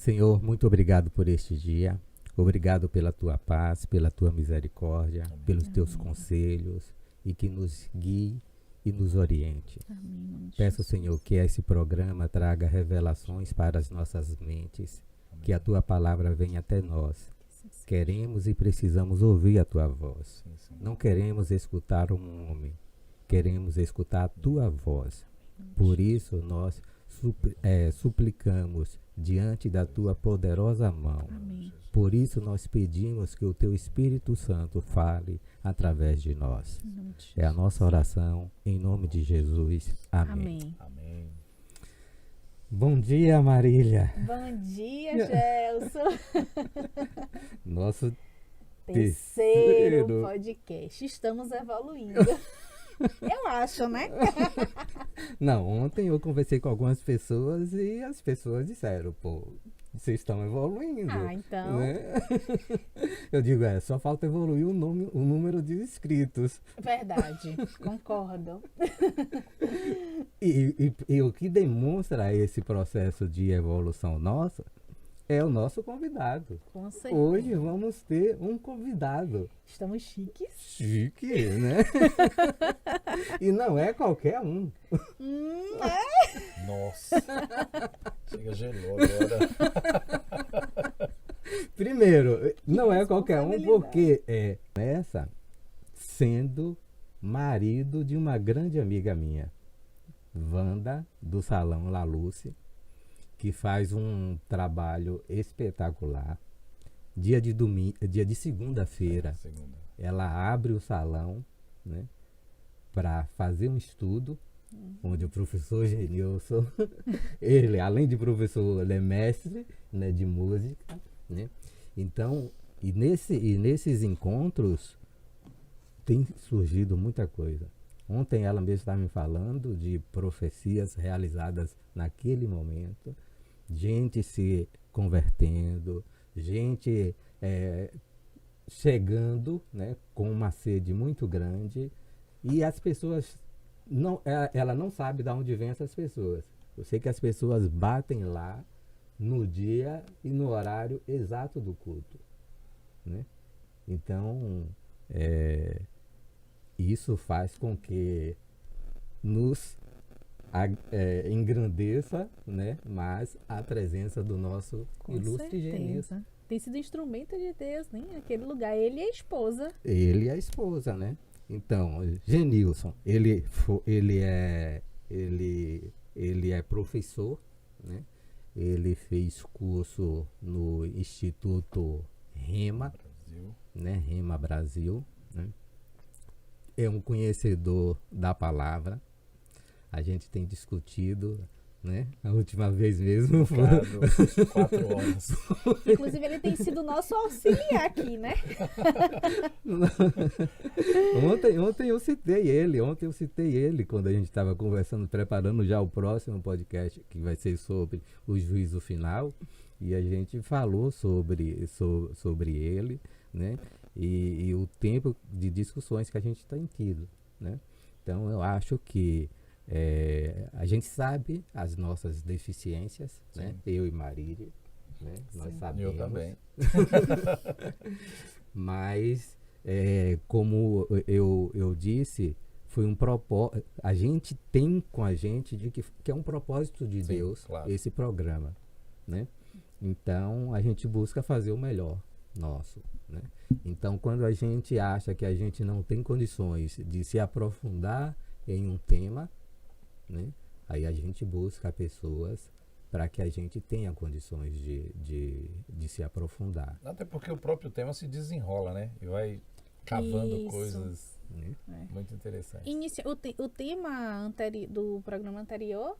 Senhor, muito obrigado por este dia. Obrigado pela tua paz, pela tua misericórdia, Amém. pelos teus conselhos e que nos guie e nos oriente. Amém. Peço, Senhor, que esse programa traga revelações para as nossas mentes, que a tua palavra venha até nós. Queremos e precisamos ouvir a tua voz. Sim. Não queremos escutar um homem, queremos escutar a tua voz. Por isso nós suplicamos diante da tua poderosa mão. Amém. Por isso nós pedimos que o teu Espírito Santo fale através de nós. Em nome de Jesus. É a nossa oração em nome de Jesus. Amém. Amém. Bom dia, Marília. Bom dia, Gelson. Nosso Terceiro terceiro podcast. Estamos evoluindo. Eu acho, né? Não, ontem eu conversei com algumas pessoas e as pessoas disseram, pô, vocês estão evoluindo. Ah, então. Né? Eu digo, só falta evoluir o número de inscritos. Verdade, concordo. E o que demonstra esse processo de evolução nossa é o nosso convidado. Com certeza. Hoje vamos ter um convidado. Estamos chiques. Chique, né? E não é qualquer um. Nossa. Chega, gelou agora. Primeiro, não é qualquer um Responsabilidade. porque começa sendo marido de uma grande amiga minha, Wanda, do Salão La Luce, que faz um trabalho espetacular. Dia de segunda-feira, Segunda. ela abre o salão, né, para fazer um estudo, onde o professor Genilson, ele, além de professor, ele é mestre, né, de música, né? Então, e nesses encontros tem surgido muita coisa. Ontem ela mesma estava me falando de profecias realizadas naquele momento, gente se convertendo, gente chegando, né, com uma sede muito grande, e as pessoas, ela não sabe de onde vêm essas pessoas. Eu sei que as pessoas batem lá no dia e no horário exato do culto, né? Então, isso faz com que nos engrandeça, né, mais a presença do nosso Com ilustre Genilson. certeza. Tem sido instrumento de Deus, né? Naquele lugar. Ele e a esposa. Ele e a esposa, né? Então, Genilson, ele é professor, né? Ele fez curso no Instituto Rema, Brasil. né? Rema Brasil, né? É um conhecedor da palavra. A gente tem discutido, né? A última vez mesmo foi. Ricardo, 4 horas. Inclusive, ele tem sido nosso auxiliar aqui, né? Ontem eu citei ele quando a gente estava conversando, preparando já o próximo podcast, que vai ser sobre o juízo final, e a gente falou sobre ele, né? E o tempo de discussões que a gente tem tido, né? Então eu acho que a gente sabe as nossas deficiências, né? Eu e Marília, né? Nós sabemos. Eu também. Mas, como eu disse, foi um propósito. A gente tem com a gente de que é um propósito de Sim, Deus, claro. esse programa, né? Então a gente busca fazer o melhor nosso, né? Então, quando a gente acha que a gente não tem condições de se aprofundar em um tema, né? Aí a gente busca pessoas para que a gente tenha condições de se aprofundar. Até porque o próprio tema se desenrola, né? E vai cavando Isso. coisas Né? muito interessantes. O tema do programa anterior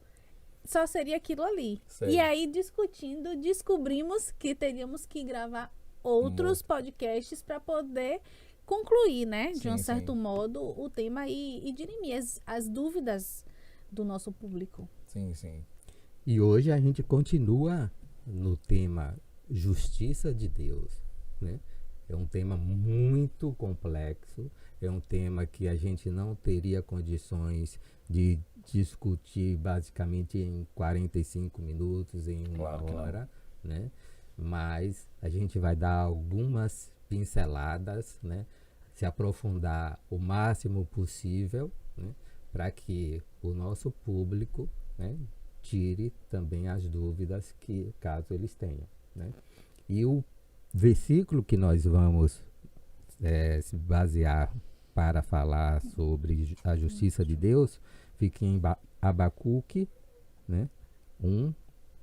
só seria aquilo ali. Sei. E aí, discutindo, descobrimos que teríamos que gravar outros podcasts para poder concluir, né? De um Sim, certo sim. modo, o tema e dirimir as dúvidas do nosso público. Sim, sim. E hoje a gente continua no tema Justiça de Deus, né? É um tema muito complexo, é um tema que a gente não teria condições de discutir basicamente em 45 minutos, em uma Claro que não. hora, né? Mas a gente vai dar algumas pinceladas, né? Se aprofundar o máximo possível, né? Para que o nosso público, né? Tire também as dúvidas que caso eles tenham, né? E o versículo que nós vamos se basear para falar sobre a justiça de Deus fica em Abacuque, né? 1,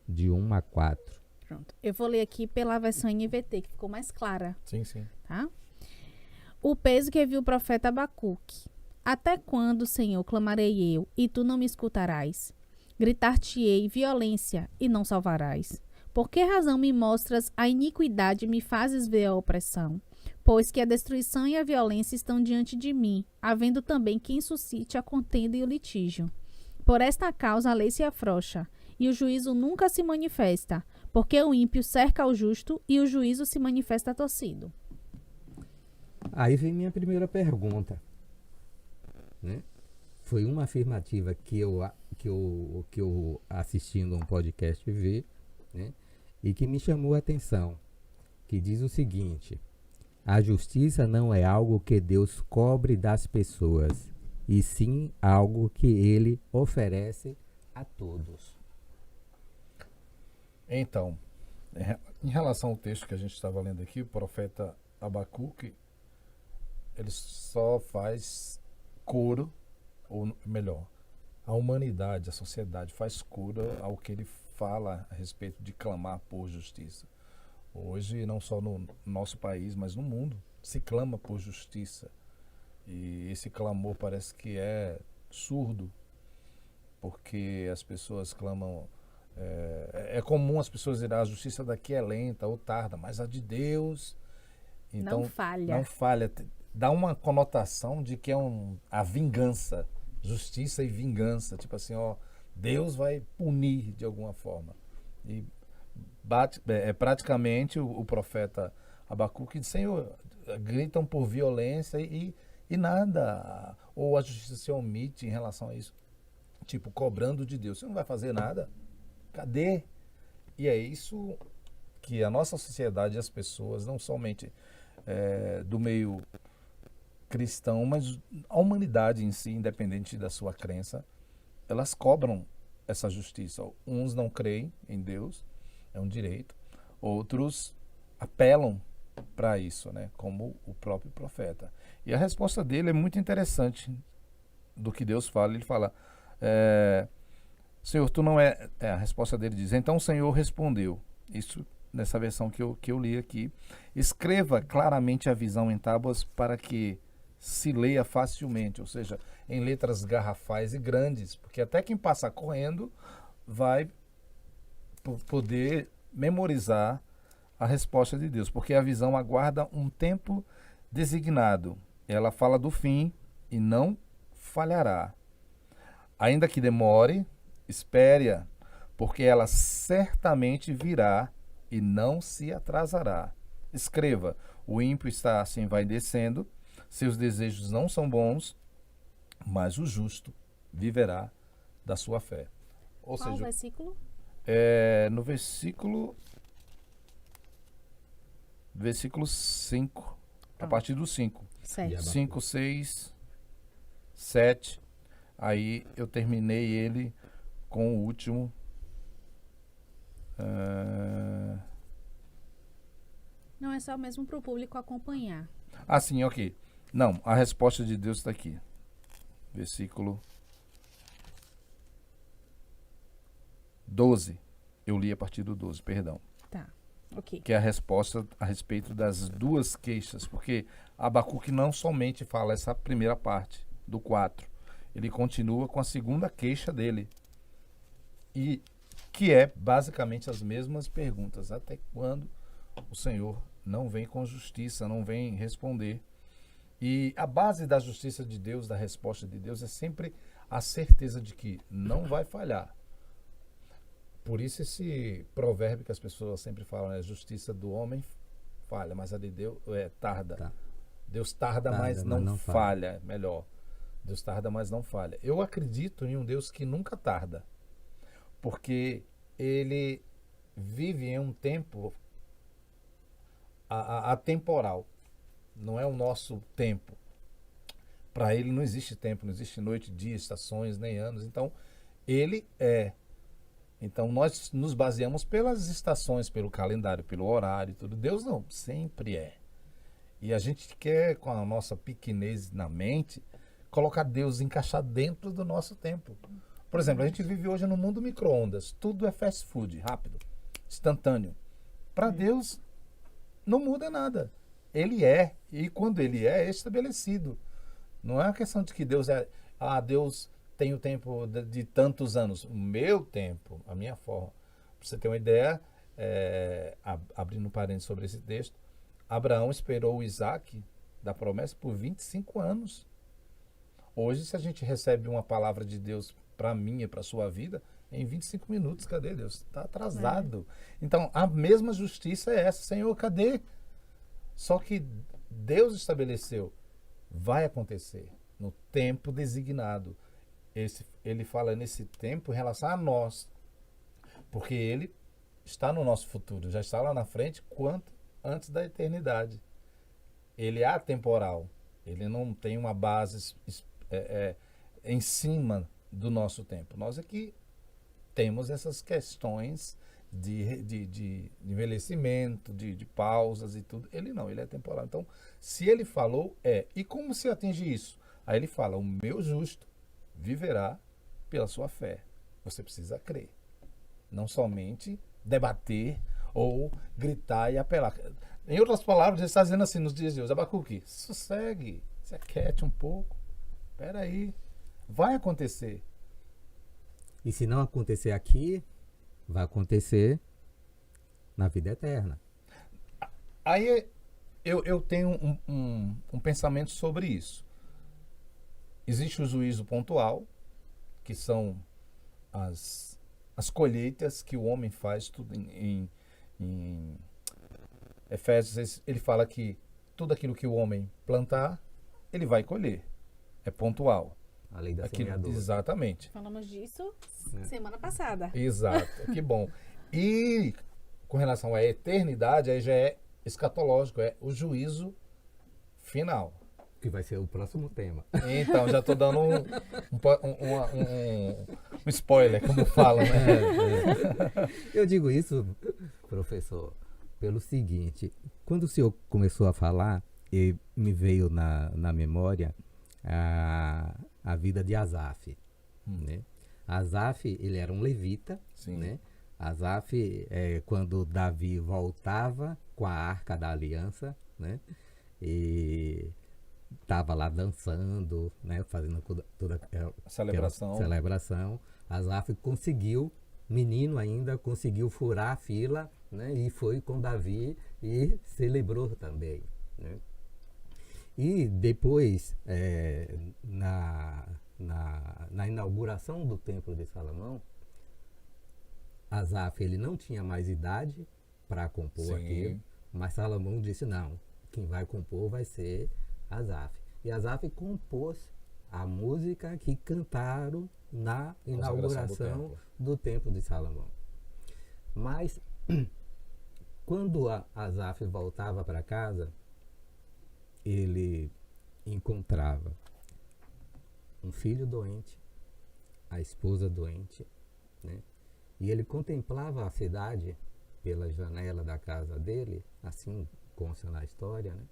de 1 a 4. Pronto. Eu vou ler aqui pela versão NVT, que ficou mais clara, Sim, sim. tá? O peso que viu o profeta Abacuque. Até quando, Senhor, clamarei eu, e tu não me escutarás? Gritar-te-ei violência, e não salvarás. Por que razão me mostras a iniquidade e me fazes ver a opressão? Pois que a destruição e a violência estão diante de mim, havendo também quem suscite a contenda e o litígio. Por esta causa a lei se afrouxa, e o juízo nunca se manifesta, porque o ímpio cerca o justo e o juízo se manifesta torcido. Aí vem minha primeira pergunta, né? Foi uma afirmativa que eu assistindo a um podcast vi, né? E que me chamou a atenção, que diz o seguinte: a justiça não é algo que Deus cobre das pessoas, e sim algo que ele oferece a todos. Então, em relação ao texto que a gente estava lendo aqui, o profeta Abacuque, ele só faz coro, ou melhor, a humanidade, a sociedade faz coro ao que ele fala a respeito de clamar por justiça. Hoje, não só no nosso país, mas no mundo, se clama por justiça. E esse clamor parece que é surdo, porque as pessoas clamam. É comum as pessoas dizerem: a justiça daqui é lenta ou tarda, mas a de Deus então, Não falha. Não falha. Dá uma conotação de que é a vingança, justiça e vingança. Tipo assim, ó, Deus vai punir de alguma forma. E praticamente o profeta Abacuque diz: Senhor, gritam por violência e nada. Ou a justiça se omite em relação a isso. Tipo, cobrando de Deus. Você não vai fazer nada? Cadê? E é isso que a nossa sociedade e as pessoas, não somente do meio cristão, mas a humanidade em si, independente da sua crença, elas cobram essa justiça. Uns não creem em Deus, é um direito. Outros apelam para isso, né? Como o próprio profeta. E a resposta dele é muito interessante do que Deus fala. Ele fala: Senhor, tu não é... A resposta dele diz: então o Senhor respondeu. Isso nessa versão que eu li aqui. Escreva claramente a visão em tábuas para que se leia facilmente, ou seja, em letras garrafais e grandes, porque até quem passa correndo vai poder memorizar a resposta de Deus, porque a visão aguarda um tempo designado. Ela fala do fim e não falhará. Ainda que demore, espere-a, porque ela certamente virá e não se atrasará. Escreva: o ímpio está se envaidecendo, seus desejos não são bons, mas o justo viverá da sua fé. Ou Qual seja, o versículo? no versículo 5, a partir do 5. Certo. 5, 6, 7. Aí eu terminei ele com o último. Não é só mesmo para o público acompanhar. Sim, ok. Não, a resposta de Deus está aqui. Versículo 12. Eu li a partir do 12, perdão. Tá, ok. Que é a resposta a respeito das duas queixas. Porque Abacuque não somente fala essa primeira parte do 4. Ele continua com a segunda queixa dele. E que é basicamente as mesmas perguntas. Até quando o Senhor não vem com justiça, não vem responder? E a base da justiça de Deus, da resposta de Deus, é sempre a certeza de que não vai falhar. Por isso esse provérbio que as pessoas sempre falam, a justiça do homem falha, mas a de Deus tarda. Tá. Deus tarda, mas não falha. Melhor. Deus tarda, mas não falha. Eu acredito em um Deus que nunca tarda, porque ele vive em um tempo atemporal. Não é o nosso tempo. Para ele não existe tempo, não existe noite, dia, estações, nem anos. Então, ele é. Então, nós nos baseamos pelas estações, pelo calendário, pelo horário e tudo. Deus não, sempre é. E a gente quer, com a nossa pequenez na mente, colocar Deus, encaixar dentro do nosso tempo. Por exemplo, a gente vive hoje no mundo micro-ondas. Tudo é fast food, rápido, instantâneo. Para Deus, não muda nada. Ele é. E quando ele é estabelecido. Não é uma questão de que Deus é... Deus tem o tempo de tantos anos. O meu tempo, a minha forma. Para você ter uma ideia, abrindo um parênteses sobre esse texto, Abraão esperou o Isaac da promessa por 25 anos. Hoje, se a gente recebe uma palavra de Deus para mim e para a sua vida, em 25 minutos, cadê Deus? Está atrasado. Então, a mesma justiça é essa. Senhor, cadê? Só que Deus estabeleceu. Vai acontecer no tempo designado. Ele fala nesse tempo em relação a nós. Porque ele está no nosso futuro. Já está lá na frente quanto antes da eternidade. Ele é atemporal. Ele não tem uma base em cima do nosso tempo. Nós aqui temos essas questões de envelhecimento, de pausas e tudo. Ele não, ele é temporal. Então, se ele falou, E como se atinge isso? Aí ele fala, o meu justo viverá pela sua fé. Você precisa crer. Não somente debater ou gritar e apelar. Em outras palavras, ele está dizendo assim nos dias de hoje, Abacuque, sossegue, se aquiete um pouco. Espera aí, vai acontecer. E se não acontecer aqui, vai acontecer na vida eterna. Aí eu tenho um pensamento sobre isso. Existe o juízo pontual, que são as colheitas que o homem faz. Tudo em Efésios, ele fala que tudo aquilo que o homem plantar, ele vai colher. É pontual. A lei da semeadura. Exatamente. Falamos disso semana passada. Exato, que bom. E com relação à eternidade, aí já é escatológico, é o juízo final. Que vai ser o próximo tema. Então, já estou dando um spoiler, como falam, né? Eu digo isso, professor, pelo seguinte, quando o senhor começou a falar, me veio na memória a vida de Asaf, né? Asaf, ele era um levita, Sim. né? Asaf, quando Davi voltava com a Arca da Aliança, né? E estava lá dançando, né? Fazendo toda aquela celebração. Asaf conseguiu, menino ainda, conseguiu furar a fila, né? E foi com Davi e celebrou também, né? E depois, na inauguração do Templo de Salomão, Asaf, ele não tinha mais idade para compor Sim. aquilo, mas Salomão disse, não, quem vai compor vai ser Asaf. E Asaf compôs a música que cantaram na inauguração do Templo de Salomão. Mas, quando Asaf voltava para casa, ele encontrava um filho doente, a esposa doente, né? E ele contemplava a cidade pela janela da casa dele, assim consta na história, né?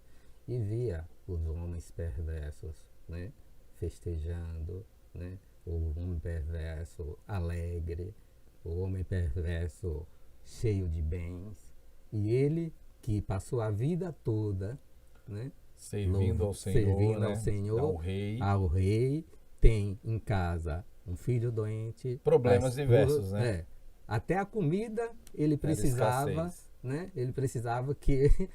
E via os homens perversos, né? Festejando, né? O homem perverso alegre, o homem perverso cheio de bens. E ele, que passou a vida toda, né? Servindo ao Senhor, né? Ao Senhor, ao rei, tem em casa um filho doente. Problemas diversos, né? Até a comida ele precisava, né? Ele precisava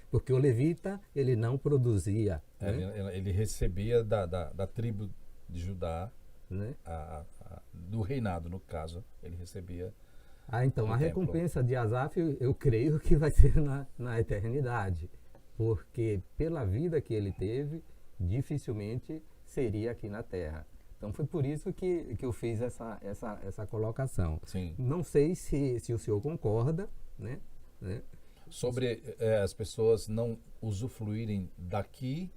porque o levita, ele não produzia. Né? Ele recebia da tribo de Judá, né? Do reinado, no caso, ele recebia. Então, a recompensa de Asaf, eu creio que vai ser na eternidade. Porque pela vida que ele teve, dificilmente seria aqui na Terra. Então foi por isso que eu fiz essa colocação. Sim. Não sei se o senhor concorda, né? Sobre as pessoas não usufruírem daqui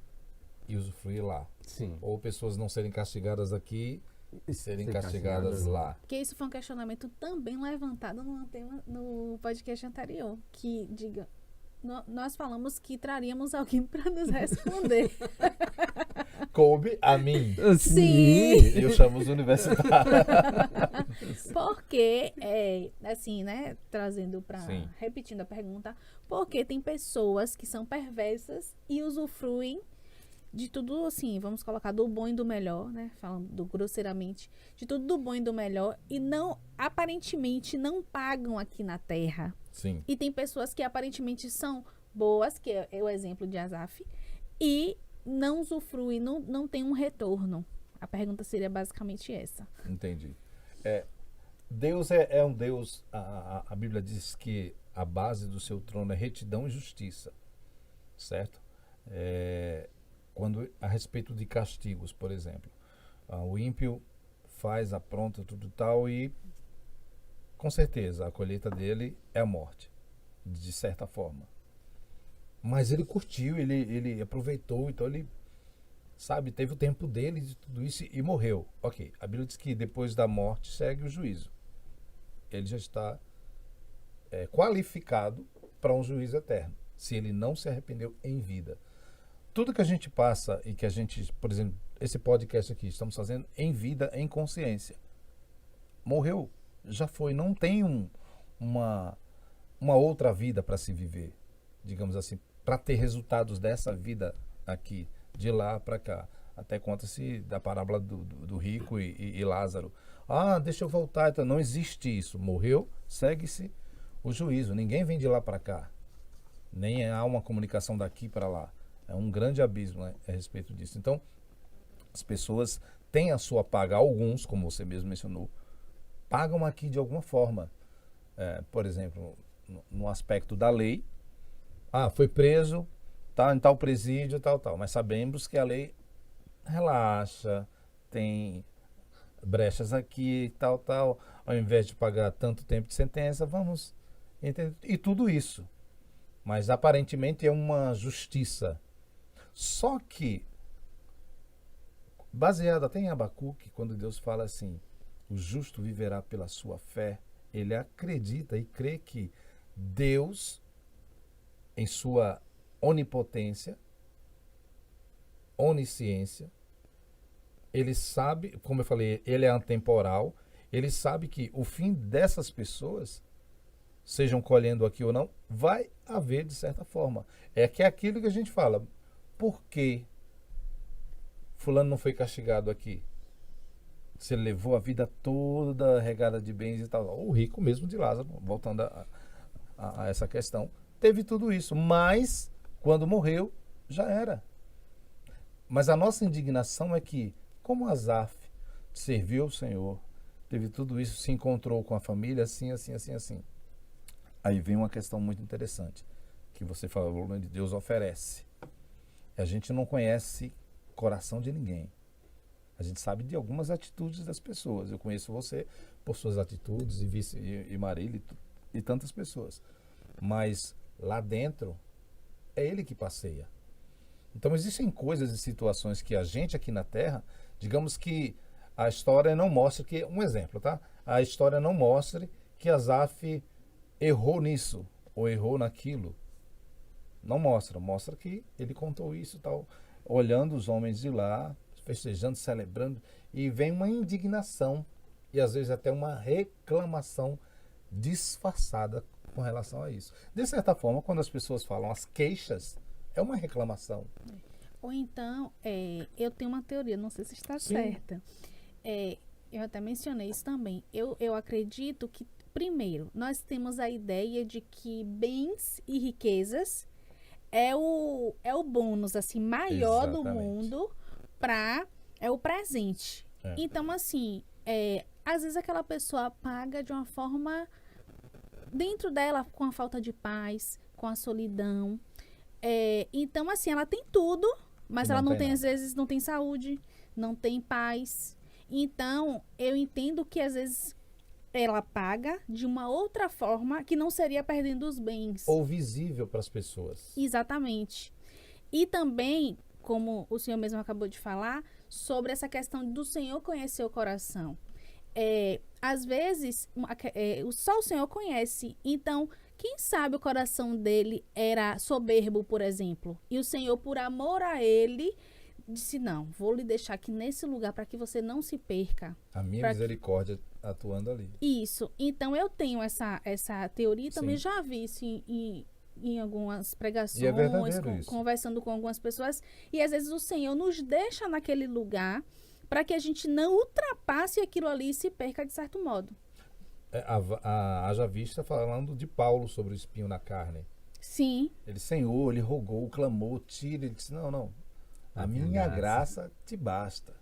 e usufruir lá. Sim. Ou pessoas não serem castigadas aqui e serem Ser castigadas castigadas lá. Porque isso foi um questionamento também levantado no podcast anterior, que diga, nós falamos que traríamos alguém para nos responder. Coube a mim. Sim. Eu chamo os universitários. Porque, assim, né, trazendo para, Sim. repetindo a pergunta, porque tem pessoas que são perversas e usufruem de tudo, assim, vamos colocar do bom e do melhor, né, falando grosseiramente, de tudo do bom e do melhor e não, aparentemente, não pagam aqui na terra. Sim. E tem pessoas que aparentemente são boas, que é o exemplo de Asaf, e não usufruem, não tem um retorno. A pergunta seria basicamente essa. Entendi. Deus é um Deus, a Bíblia diz que a base do seu trono é retidão e justiça, certo? Quando a respeito de castigos, por exemplo, o ímpio faz, apronta tudo tal e com certeza a colheita dele é a morte, de certa forma. Mas ele curtiu, ele aproveitou, então ele, sabe, teve o tempo dele de tudo isso e morreu. Ok, a Bíblia diz que depois da morte segue o juízo. Ele já está qualificado para um juízo eterno, se ele não se arrependeu em vida. Tudo que a gente passa e que a gente, por exemplo, esse podcast aqui, estamos fazendo em vida, em consciência. Morreu, já foi, não tem uma outra vida para se viver, digamos assim, para ter resultados dessa vida aqui, de lá para cá. Até conta-se da parábola do rico e Lázaro. Deixa eu voltar. Então, não existe isso. Morreu, segue-se o juízo. Ninguém vem de lá para cá. Nem há uma comunicação daqui para lá. É um grande abismo, né, a respeito disso. Então, as pessoas têm a sua paga. Alguns, como você mesmo mencionou, pagam aqui de alguma forma. Por exemplo, no aspecto da lei. Foi preso, tá em tal presídio, tal. Mas sabemos que a lei relaxa, tem brechas aqui, tal. Ao invés de pagar tanto tempo de sentença, vamos entender. E tudo isso. Mas aparentemente é uma justiça. Só que, baseado até em Abacuque, quando Deus fala assim, o justo viverá pela sua fé, ele acredita e crê que Deus, em sua onipotência, onisciência, ele sabe, como eu falei, ele é atemporal, ele sabe que o fim dessas pessoas, sejam colhendo aqui ou não, vai haver de certa forma. É aquilo que a gente fala, por que fulano não foi castigado aqui? Se ele levou a vida toda regada de bens e tal. O rico mesmo de Lázaro, voltando a essa questão, teve tudo isso, mas quando morreu, já era. Mas a nossa indignação é que, como Asaf serviu o Senhor, teve tudo isso, se encontrou com a família, assim. Aí vem uma questão muito interessante, que você falou, né, de Deus oferece. A gente não conhece o coração de ninguém. A gente sabe de algumas atitudes das pessoas. Eu conheço você por suas atitudes, e Marília e tantas pessoas. Mas lá dentro, é ele que passeia. Então existem coisas e situações que a gente aqui na Terra, digamos que a história não mostra que, um exemplo, tá? A história não mostra que Asaf errou nisso ou errou naquilo. Não mostra que ele contou isso e tal, olhando os homens de lá, festejando, celebrando, e vem uma indignação e às vezes até uma reclamação disfarçada com relação a isso. De certa forma, quando as pessoas falam as queixas, é uma reclamação. Ou então, eu tenho uma teoria, não sei se está Sim. certa. Eu até mencionei isso também. Eu acredito que, primeiro, nós temos a ideia de que bens e riquezas é o bônus assim, maior do Exatamente. mundo é o presente. Então, assim, às vezes aquela pessoa paga de uma forma dentro dela, com a falta de paz, com a solidão. Então, assim, ela tem tudo, mas E ela não não tem tem, às nada. vezes, não tem saúde, não tem paz. Então, eu entendo que, às vezes, ela paga de uma outra forma que não seria perdendo os bens. Ou visível para as pessoas. Exatamente. E também, como o senhor mesmo acabou de falar, sobre essa questão do Senhor conhecer o coração. Às vezes, só o Senhor conhece. Então, quem sabe o coração dele era soberbo, por exemplo. E o Senhor, por amor a ele, disse, não, vou lhe deixar aqui nesse lugar para que você não se perca. A minha misericórdia atuando ali. Isso. Então, eu tenho essa teoria e também Sim. já vi isso em algumas pregações, E é verdadeiro isso. conversando com algumas pessoas. E às vezes o Senhor nos deixa naquele lugar para que a gente não ultrapasse aquilo ali e se perca de certo modo. Haja vista falando de Paulo sobre o espinho na carne. Sim. Ele, Senhor, ele rogou, clamou, tira. Ele disse, não. A minha graça te basta.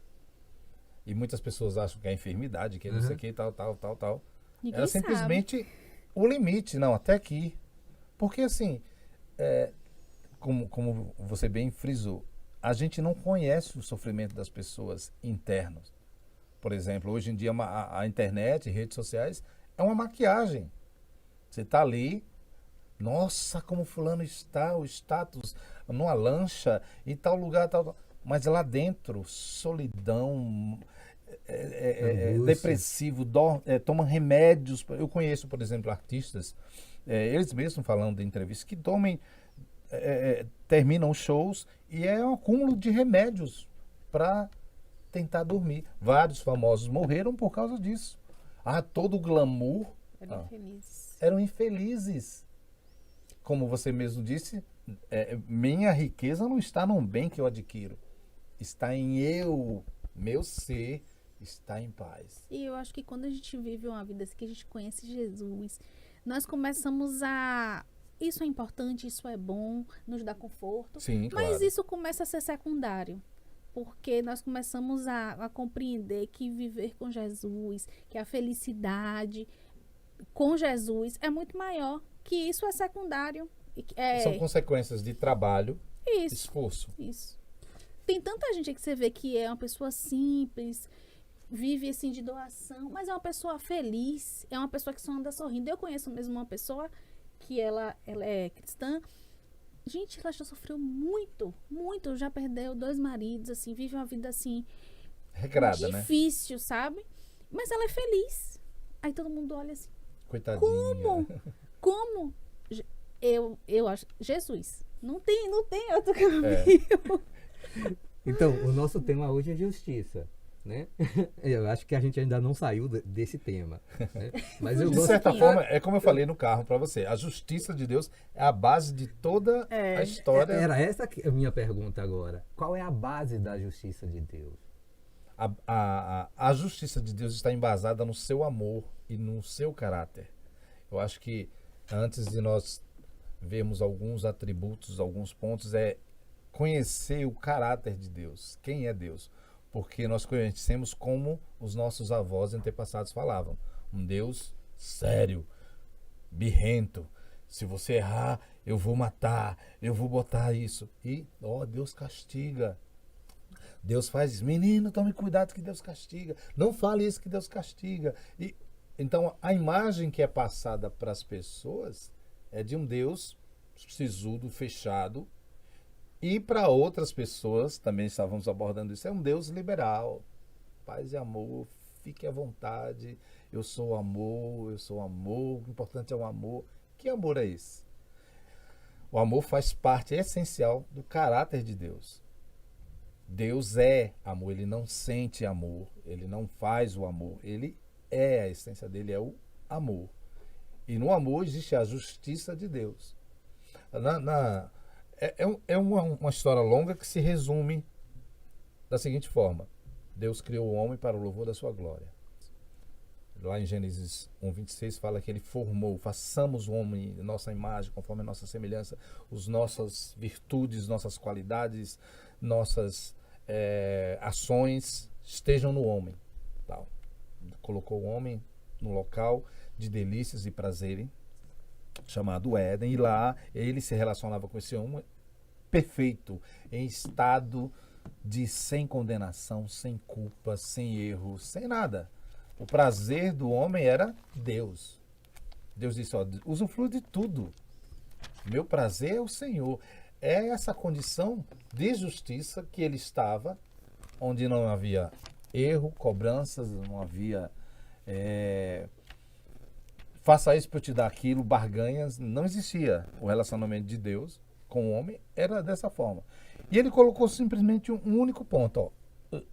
E muitas pessoas acham que é enfermidade, que é não sei o que, tal. Ninguém Era sabe. simplesmente o limite. Não, até aqui. Porque assim, como você bem frisou, a gente não conhece o sofrimento das pessoas internos. Por exemplo, hoje em dia a internet, redes sociais, é uma maquiagem. Você está ali, nossa, como fulano está, o status, numa lancha, em tal lugar, tal. Mas lá dentro, solidão, depressivo, toma remédios. Eu conheço, por exemplo, artistas, eles mesmos falando em entrevistas, que terminam shows e é um acúmulo de remédios para tentar dormir. Vários famosos morreram por causa disso. Todo o glamour. Eram infelizes. Eram infelizes. Como você mesmo disse, minha riqueza não está num bem que eu adquiro. Está em meu ser está em paz. E eu acho que quando a gente vive uma vida assim, que a gente conhece Jesus, nós começamos a... Isso é importante, isso é bom, nos dá conforto. Sim, mas claro. isso começa a ser secundário. Porque nós começamos a compreender que viver com Jesus, que a felicidade com Jesus é muito maior, que isso é secundário. São consequências de trabalho, Isso. esforço. Isso. Tem tanta gente que você vê que é uma pessoa simples, vive assim de doação, mas é uma pessoa feliz, é uma pessoa que só anda sorrindo. Eu conheço mesmo uma pessoa que ela é cristã. Gente, ela já sofreu muito, já perdeu 2 maridos, assim, vive uma vida assim Regrada, né? difícil, sabe? Mas ela é feliz. Aí todo mundo olha assim, Coitadinha. como? Eu acho, Jesus, não tem outro caminho. Então, o nosso tema hoje é justiça, né? Eu acho que a gente ainda não saiu desse tema, né? Mas eu De gosto certa forma, é como eu falei no carro para você, a justiça de Deus é a base de toda a história. Era essa a minha pergunta agora. Qual é a base da justiça de Deus? A justiça de Deus está embasada no seu amor e no seu caráter. Eu acho que antes de nós vermos alguns atributos, alguns pontos, é conhecer o caráter de Deus. Quem é Deus? Porque nós conhecemos como os nossos avós antepassados falavam. Um Deus sério, birrento. Se você errar, eu vou matar, eu vou botar isso. E, Deus castiga. Deus faz, menino, tome cuidado que Deus castiga. Não fale isso que Deus castiga. E, então, a imagem que é passada para as pessoas é de um Deus sisudo, fechado. E para outras pessoas, também estávamos abordando isso, é um Deus liberal. Paz e amor, fique à vontade. Eu sou amor, o importante é o amor. Que amor é esse? O amor faz parte essencial do caráter de Deus. Deus é amor, ele não sente amor, ele não faz o amor, ele é, a essência dele é o amor. E no amor existe a justiça de Deus. É uma história longa que se resume da seguinte forma. Deus criou o homem para o louvor da sua glória. Lá em Gênesis 1:26 fala que ele formou, façamos o homem nossa imagem, conforme a nossa semelhança, as nossas virtudes, nossas qualidades, nossas ações estejam no homem. Tal. Colocou o homem no local de delícias e prazer, chamado Éden, e lá ele se relacionava com esse homem perfeito, em estado de sem condenação, sem culpa, sem erro, sem nada. O prazer do homem era Deus. Deus disse, ó, usufrua de tudo. Meu prazer é o Senhor. É essa condição de justiça que ele estava, onde não havia erro, cobranças, não havia faça isso para eu te dar aquilo, barganhas. Não existia o relacionamento de Deus com o homem, era dessa forma. E ele colocou simplesmente um único ponto. Ó,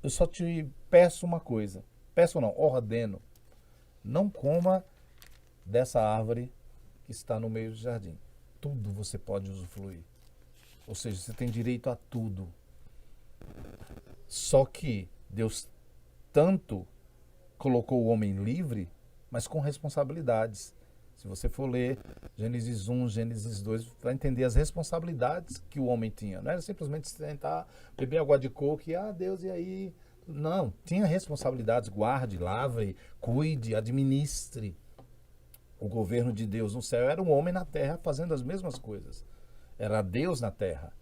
eu só te peço uma coisa. Peço não, ordeno. Não coma dessa árvore que está no meio do jardim. Tudo você pode usufruir. Ou seja, você tem direito a tudo. Só que Deus tanto colocou o homem livre, mas com responsabilidades. Se você for ler Gênesis 1, Gênesis 2, vai entender as responsabilidades que o homem tinha. Não era simplesmente sentar, beber água de coco e, Deus, e aí? Não, tinha responsabilidades. Guarde, lavre, cuide, administre. O governo de Deus no céu era um homem na terra fazendo as mesmas coisas. Era Deus na terra,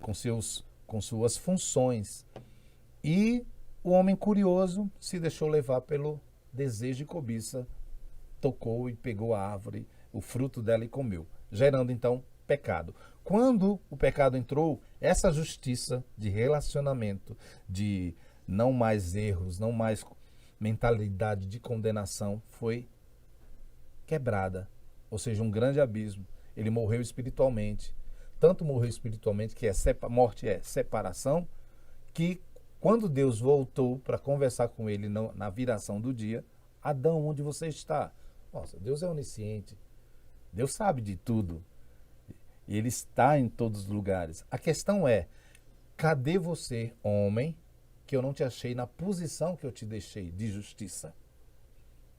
com suas funções. E o homem curioso se deixou levar pelo desejo e cobiça, tocou e pegou a árvore, o fruto dela e comeu, gerando então pecado. Quando o pecado entrou, essa justiça de relacionamento, de não mais erros, não mais mentalidade de condenação, foi quebrada. Ou seja, um grande abismo. Ele morreu espiritualmente. Tanto morreu espiritualmente, que morte é separação, que quando Deus voltou para conversar com ele na viração do dia, Adão, onde você está? Nossa, Deus é onisciente. Deus sabe de tudo. E ele está em todos os lugares. A questão é, cadê você, homem, que eu não te achei na posição que eu te deixei de justiça,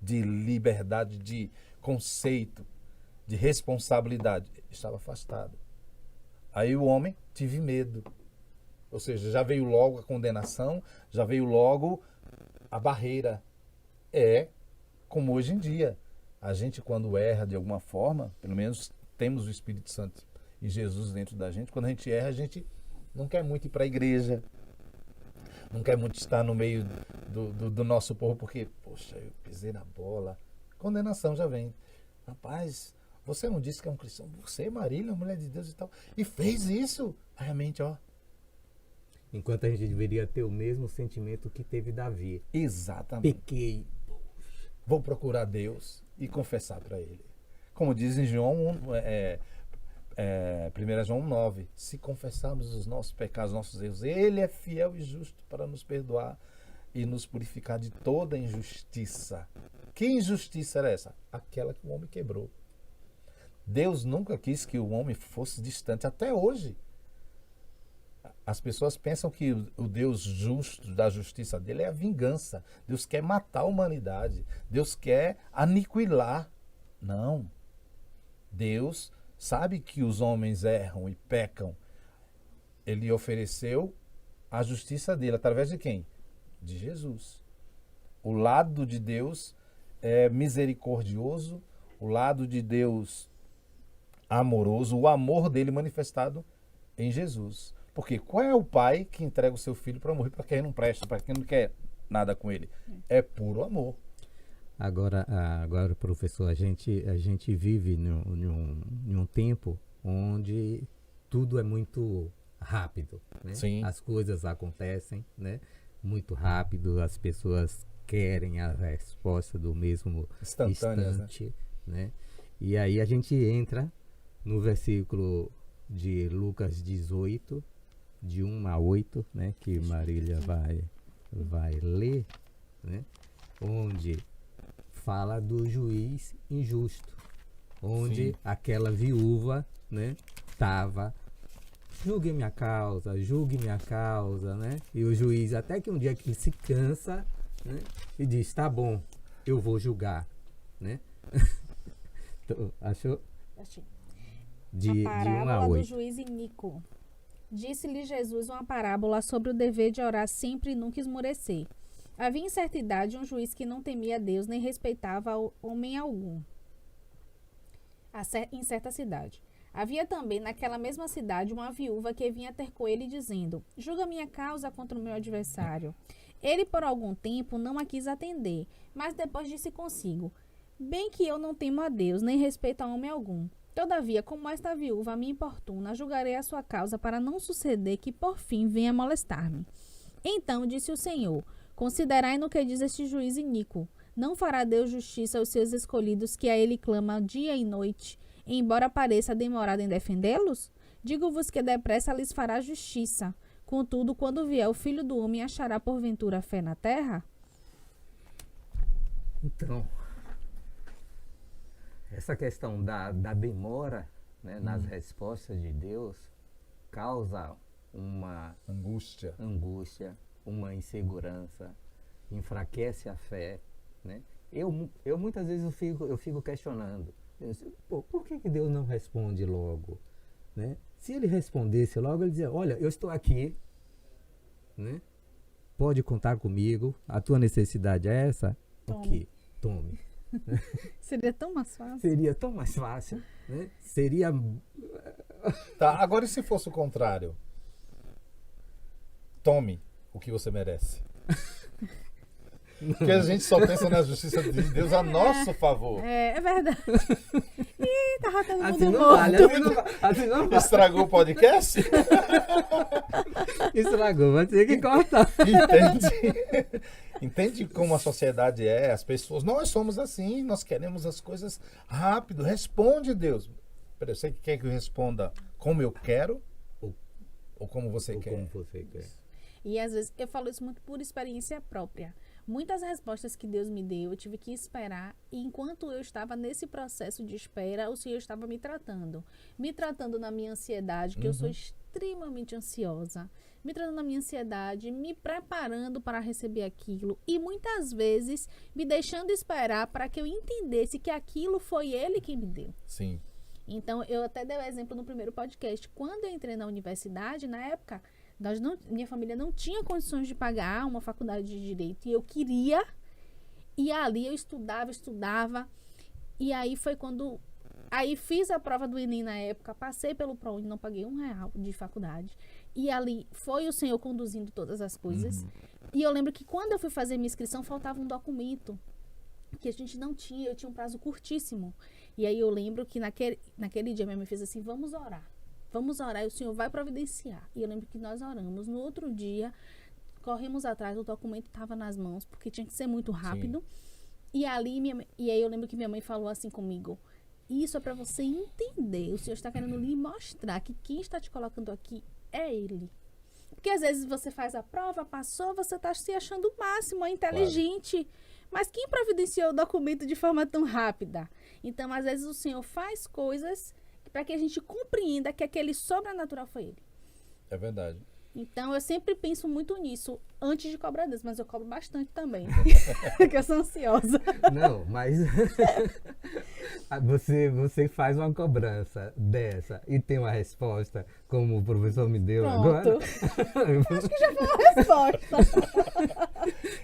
de liberdade, de conceito, de responsabilidade? Estava afastado. Aí o homem, tive medo. Ou seja, já veio logo a condenação, já veio logo a barreira. É como hoje em dia. A gente, quando erra de alguma forma, pelo menos temos o Espírito Santo e Jesus dentro da gente, quando a gente erra, a gente não quer muito ir para a igreja, não quer muito estar no meio do nosso povo, porque, poxa, eu pisei na bola. Condenação já vem. Rapaz, você não disse que é um cristão? Você, Marília, mulher de Deus e tal, e fez isso? Aí a mente, ó. Enquanto a gente deveria ter o mesmo sentimento que teve Davi. Exatamente. Pequei. Vou procurar Deus e confessar para Ele. Como diz em João 1 João 9, se confessarmos os nossos pecados, nossos erros, Ele é fiel e justo para nos perdoar e nos purificar de toda injustiça. Que injustiça era essa? Aquela que o homem quebrou. Deus nunca quis que o homem fosse distante, até hoje. As pessoas pensam que o Deus justo, da justiça dele, é a vingança. Deus quer matar a humanidade. Deus quer aniquilar. Não. Deus sabe que os homens erram e pecam. Ele ofereceu a justiça dele. Através de quem? De Jesus. O lado de Deus é misericordioso. O lado de Deus amoroso. O amor dele manifestado em Jesus. Porque qual é o pai que entrega o seu filho para morrer para quem não presta, para quem não quer nada com ele? É puro amor. Agora, professor, a gente vive em um tempo onde tudo é muito rápido, né? Sim. As coisas acontecem, né? Muito rápido, as pessoas querem a resposta do mesmo Instantâneas, instante, né? E aí a gente entra no versículo de Lucas 18, de 1 a 8, né? Que Marília vai ler, né? Onde fala do juiz injusto, onde Sim. aquela viúva, né, estava, julgue minha causa, né, e o juiz, até que um dia que se cansa, né, e diz, tá bom, eu vou julgar, né. Achou? Achei. De A 1 a parábola do 8. juiz iníquo. Disse-lhe Jesus uma parábola sobre o dever de orar sempre e nunca esmorecer. Havia em certa idade um juiz que não temia Deus nem respeitava homem algum. Em certa cidade. Havia também naquela mesma cidade uma viúva que vinha ter com ele dizendo, julga minha causa contra o meu adversário. Ele por algum tempo não a quis atender, mas depois disse consigo: bem que eu não temo a Deus, nem respeito a homem algum. Todavia, como esta viúva me importuna, julgarei a sua causa para não suceder que por fim venha molestar-me. Então disse o Senhor: considerai no que diz este juiz iníquo. Não fará Deus justiça aos seus escolhidos que a ele clama dia e noite, embora pareça demorado em defendê-los? Digo-vos que depressa lhes fará justiça. Contudo, quando vier o Filho do Homem, achará porventura fé na terra? Então, essa questão da demora, né, nas respostas de Deus causa uma Angústia. uma insegurança, enfraquece a fé, né? Eu muitas vezes eu fico questionando, pô, por que Deus não responde logo, né? Se ele respondesse logo, ele dizia: olha, eu estou aqui, né? Pode contar comigo, a tua necessidade é essa? Tome. Ok, tome. Seria tão mais fácil. Seria tão mais fácil, né? Seria... Tá, agora e se fosse o contrário? Tome o que você merece. Porque a gente só pensa na justiça de Deus a nosso favor. É verdade. Ih, tava todo Assim mundo não vale, morto. assim não vale. Estragou o podcast? Estragou, vai ter que cortar. Entende? Entende como a sociedade é? As pessoas, nós somos assim, nós queremos as coisas rápido. Responde, Deus. Peraí, você quer que eu responda como eu quero? Ou como você Ou quer? como você quer. E às vezes eu falo isso muito por experiência própria. Muitas respostas que Deus me deu, eu tive que esperar. E enquanto eu estava nesse processo de espera, o Senhor estava me tratando. Me tratando na minha ansiedade, que eu sou extremamente ansiosa. Me tratando na minha ansiedade, me preparando para receber aquilo. E muitas vezes me deixando esperar para que eu entendesse que aquilo foi Ele quem me deu. Sim. Então, eu até dei o exemplo no primeiro podcast. Quando eu entrei na universidade, na época, minha família não tinha condições de pagar uma faculdade de Direito. E eu queria. E ali eu estudava. E aí foi quando... Aí fiz a prova do Enem na época, passei pelo ProUni, não paguei R$1 de faculdade. E ali foi o Senhor conduzindo todas as coisas. E eu lembro que quando eu fui fazer minha inscrição, faltava um documento que a gente não tinha, eu tinha um prazo curtíssimo. E aí eu lembro que naquele dia minha mãe fez assim: vamos orar e o Senhor vai providenciar. E eu lembro que nós oramos. No outro dia, corremos atrás, o documento estava nas mãos, porque tinha que ser muito rápido. Sim. E aí eu lembro que minha mãe falou assim comigo: isso é para você entender, o Senhor está querendo lhe mostrar que quem está te colocando aqui é Ele. Porque às vezes você faz a prova, passou, você está se achando o máximo, é inteligente. Claro. Mas quem providenciou o documento de forma tão rápida? Então, às vezes, o Senhor faz coisas para que a gente compreenda que aquele sobrenatural foi Ele. É verdade. Então, eu sempre penso muito nisso antes de cobrar Deus, mas eu cobro bastante também, porque eu sou ansiosa. Não, mas você faz uma cobrança dessa e tem uma resposta, como o professor me deu. Pronto. Agora. Acho que já foi uma resposta.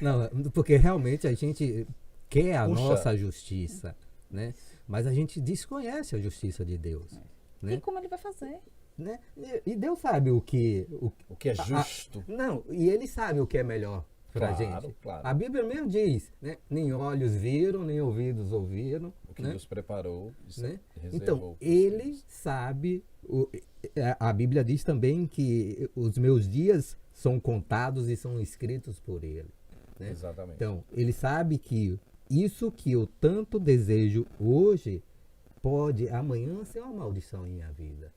Não, porque realmente a gente quer a nossa justiça, né? Mas a gente desconhece a justiça de Deus. Né? E como Ele vai fazer? Né? E Deus sabe o que é justo. Não, e Ele sabe o que é melhor para a gente. Claro. A Bíblia mesmo diz, né? Nem olhos viram, nem ouvidos ouviram. O que né? Deus preparou, né? Reservou. Então, Ele sabe. A Bíblia diz também que os meus dias são contados e são escritos por Ele. Né? Exatamente. Então, Ele sabe que isso que eu tanto desejo hoje pode amanhã ser uma maldição em minha vida.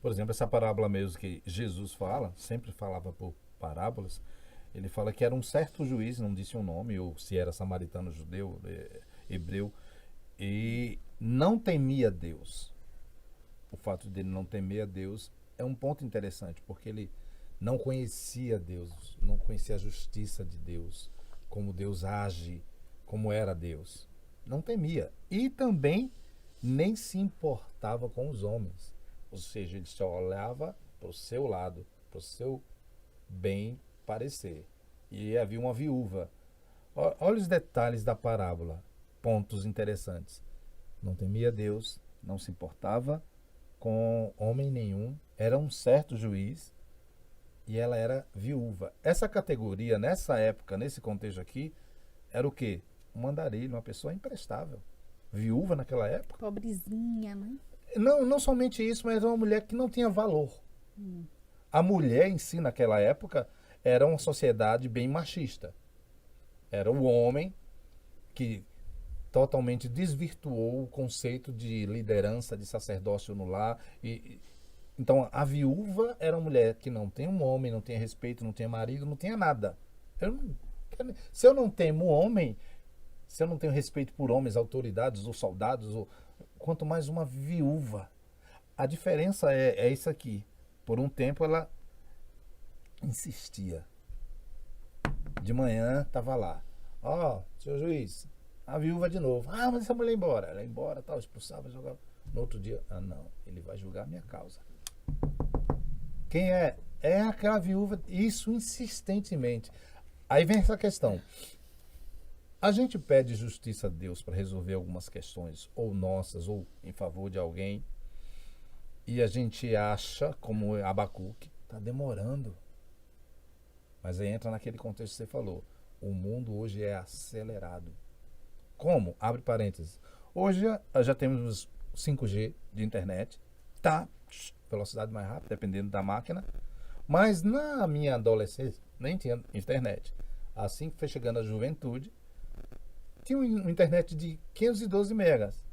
Por exemplo, essa parábola mesmo que Jesus fala, sempre falava por parábolas, ele fala que era um certo juiz, não disse um nome, ou se era samaritano, judeu, hebreu, e não temia Deus. O fato dele não temer a Deus é um ponto interessante, porque ele não conhecia Deus, não conhecia a justiça de Deus, como Deus age, como era Deus. Não temia. E também nem se importava com os homens. Ou seja, ele só olhava para o seu lado, para o seu bem parecer. E havia uma viúva. Olha os detalhes da parábola, pontos interessantes. Não temia Deus, não se importava com homem nenhum, era um certo juiz e ela era viúva. Essa categoria, nessa época, nesse contexto aqui, era o quê? Um andarilho, uma pessoa imprestável. Viúva naquela época. Pobrezinha, né? Não somente isso, mas uma mulher que não tinha valor. A mulher em si, naquela época, era uma sociedade bem machista. Era o homem que totalmente desvirtuou o conceito de liderança, de sacerdócio no lar. Então, a viúva era uma mulher que não tem um homem, não tinha respeito, não tinha marido, não tinha nada. Se eu não temo homem, se eu não tenho respeito por homens, autoridades ou soldados, quanto mais uma viúva. A diferença é isso aqui. Por um tempo ela insistia. De manhã estava lá. Ó, senhor juiz, a viúva de novo. Ah, mas essa mulher ia embora. Ela ia embora, tal, expulsava, jogava. No outro dia, não, ele vai julgar a minha causa. Quem é? É aquela viúva, isso insistentemente. Aí vem essa questão. A gente pede justiça a Deus para resolver algumas questões, ou nossas, ou em favor de alguém, e a gente acha, como Abacuque, está demorando. Mas aí entra naquele contexto que você falou. O mundo hoje é acelerado. Como? Abre parênteses. Hoje já temos 5G de internet, tá? Velocidade mais rápida, dependendo da máquina. Mas na minha adolescência, nem tinha internet. Assim que foi chegando a juventude, tinha uma internet de 512 megas.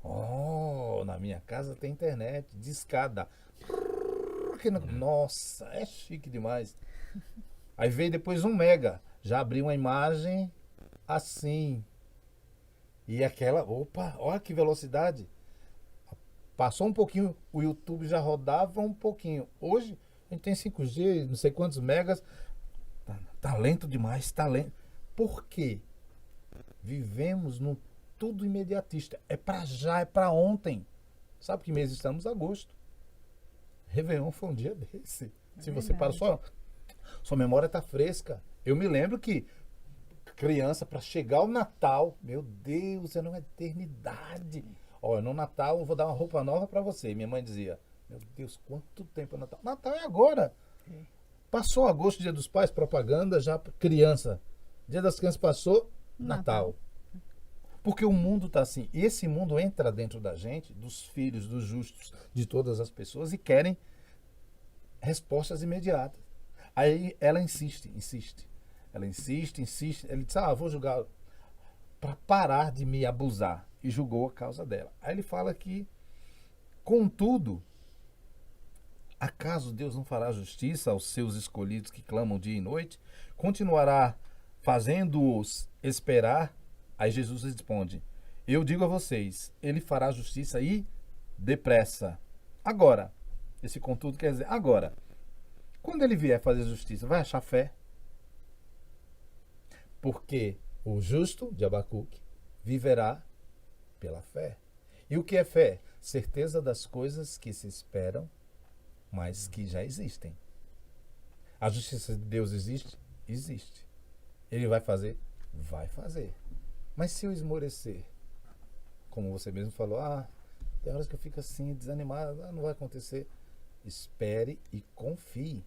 Oh, na minha casa tem internet de escada. Nossa, é chique demais. Aí veio depois 1 mega. Já abriu uma imagem assim. E aquela, opa, olha que velocidade. Passou um pouquinho, o YouTube já rodava um pouquinho. Hoje a gente tem 5G, não sei quantos megas. Tá lento demais, tá lento. Por quê? Vivemos num tudo imediatista. É pra já, é pra ontem. Sabe que mês estamos? Agosto. Réveillon foi um dia desse. Se você para, sua memória tá fresca. Eu me lembro que criança, para chegar o Natal, meu Deus, era uma eternidade. Olha, no Natal eu vou dar uma roupa nova para você. Minha mãe dizia, meu Deus, quanto tempo é Natal? Natal é agora. Passou agosto, Dia dos Pais, propaganda, já criança. Dia das Crianças passou, Natal. Porque o mundo está assim. E esse mundo entra dentro da gente, dos filhos, dos justos, de todas as pessoas, e querem respostas imediatas. Aí ela insiste. Ela insiste. Ele diz, vou julgar para parar de me abusar. E julgou a causa dela. Aí ele fala que, contudo, acaso Deus não fará justiça aos seus escolhidos que clamam dia e noite? Continuará fazendo-os esperar? Aí Jesus responde, eu digo a vocês, ele fará justiça e depressa. Agora, esse contudo quer dizer, agora, quando ele vier fazer justiça, vai achar fé? Porque o justo, de Abacuque, viverá pela fé. E o que é fé? Certeza das coisas que se esperam, mas que já existem. A justiça de Deus existe? Existe. Ele vai fazer? Vai fazer. Mas se eu esmorecer, como você mesmo falou, tem horas que eu fico assim, desanimado, não vai acontecer. Espere e confie.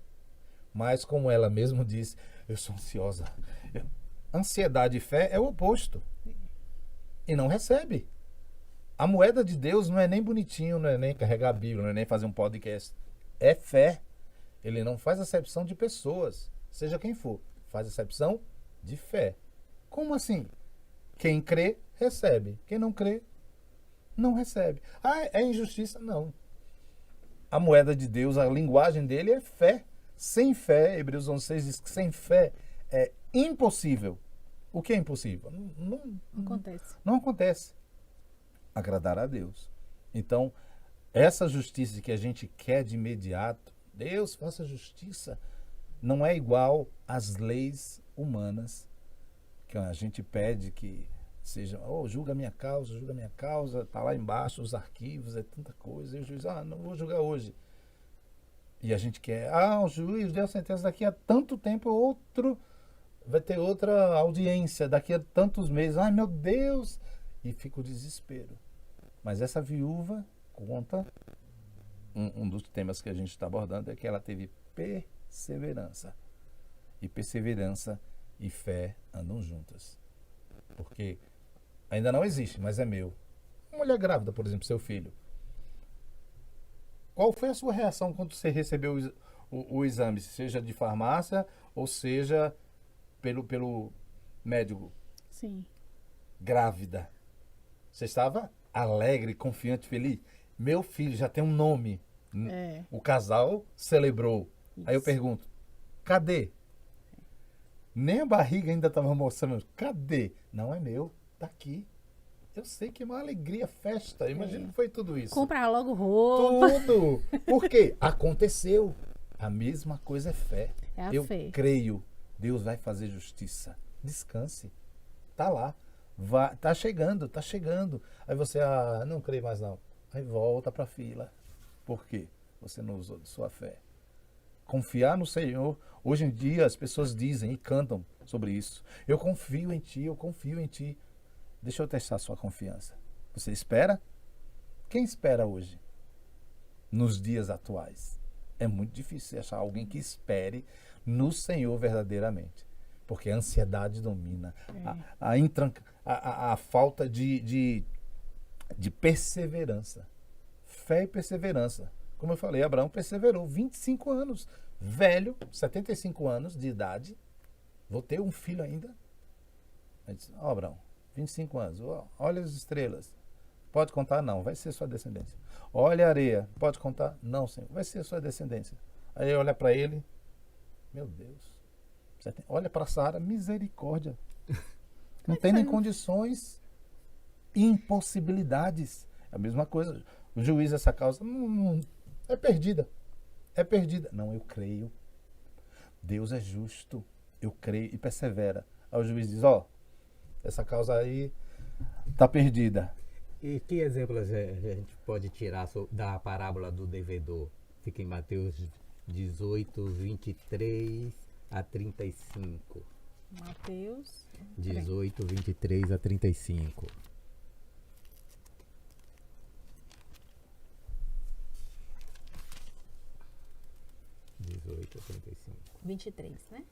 Mas como ela mesma disse, eu sou ansiosa. Ansiedade e fé é o oposto. E não recebe. A moeda de Deus não é nem bonitinho, não é nem carregar a Bíblia, não é nem fazer um podcast. É fé. Ele não faz acepção de pessoas, seja quem for. Faz acepção de fé. Como assim? Quem crê, recebe. Quem não crê, não recebe. É injustiça? Não. A moeda de Deus, a linguagem dele é fé. Sem fé, Hebreus 11:6 diz que sem fé é impossível. O que é impossível? Não acontece. Agradar a Deus. Então, essa justiça que a gente quer de imediato, Deus faça justiça, não é igual às leis humanas que a gente pede que seja, julga a minha causa, está lá embaixo os arquivos, é tanta coisa, e o juiz, não vou julgar hoje. E a gente quer, o juiz deu a sentença, daqui a tanto tempo vai ter outra audiência, daqui a tantos meses, meu Deus, e fica o desespero. Mas essa viúva conta, um dos temas que a gente está abordando é que ela teve perseverança. E perseverança e fé andam juntas. Porque ainda não existe, mas é meu. Uma mulher grávida, por exemplo, seu filho. Qual foi a sua reação quando você recebeu o exame? Seja de farmácia ou seja pelo médico? Sim. Grávida. Você estava alegre, confiante, feliz? Meu filho já tem um nome. É. O casal celebrou. Aí eu Isso. pergunto, cadê? Nem a barriga ainda estava mostrando. Cadê? Não é meu, tá aqui. Eu sei que é uma alegria, festa. Imagina que foi tudo isso. Comprar logo roupa. Tudo. Por quê? Aconteceu. A mesma coisa é fé. É a Eu fé. creio. Deus vai fazer justiça. Descanse. Tá lá. Tá chegando, tá chegando. Aí você, não creio mais não. Aí volta pra fila. Por quê? Você não usou de sua fé. Confiar no Senhor. Hoje em dia as pessoas dizem e cantam sobre isso. Eu confio em Ti, eu confio em Ti. Deixa eu testar a sua confiança. Você espera? Quem espera hoje? Nos dias atuais. É muito difícil achar alguém que espere no Senhor verdadeiramente. Porque a ansiedade domina. A falta de perseverança. Fé e perseverança. Como eu falei, Abraão perseverou 25 anos. Velho, 75 anos de idade. Vou ter um filho ainda. Ele disse, Abraão, 25 anos. Olha as estrelas. Pode contar? Não. Vai ser sua descendência. Olha a areia. Pode contar? Não, Senhor. Vai ser sua descendência. Aí olha para ele. Meu Deus. Olha para Sara. Misericórdia. Não tem nem condições. Impossibilidades. É a mesma coisa. O juiz dessa causa é perdida. É perdida. Não, eu creio. Deus é justo. Eu creio e persevera. Aí o juiz diz, essa causa aí está perdida. E que exemplos a gente pode tirar da parábola do devedor? Fica em Mateus 18, 23 a 35. Mateus 18, 23 a 35. a 35. 23, né?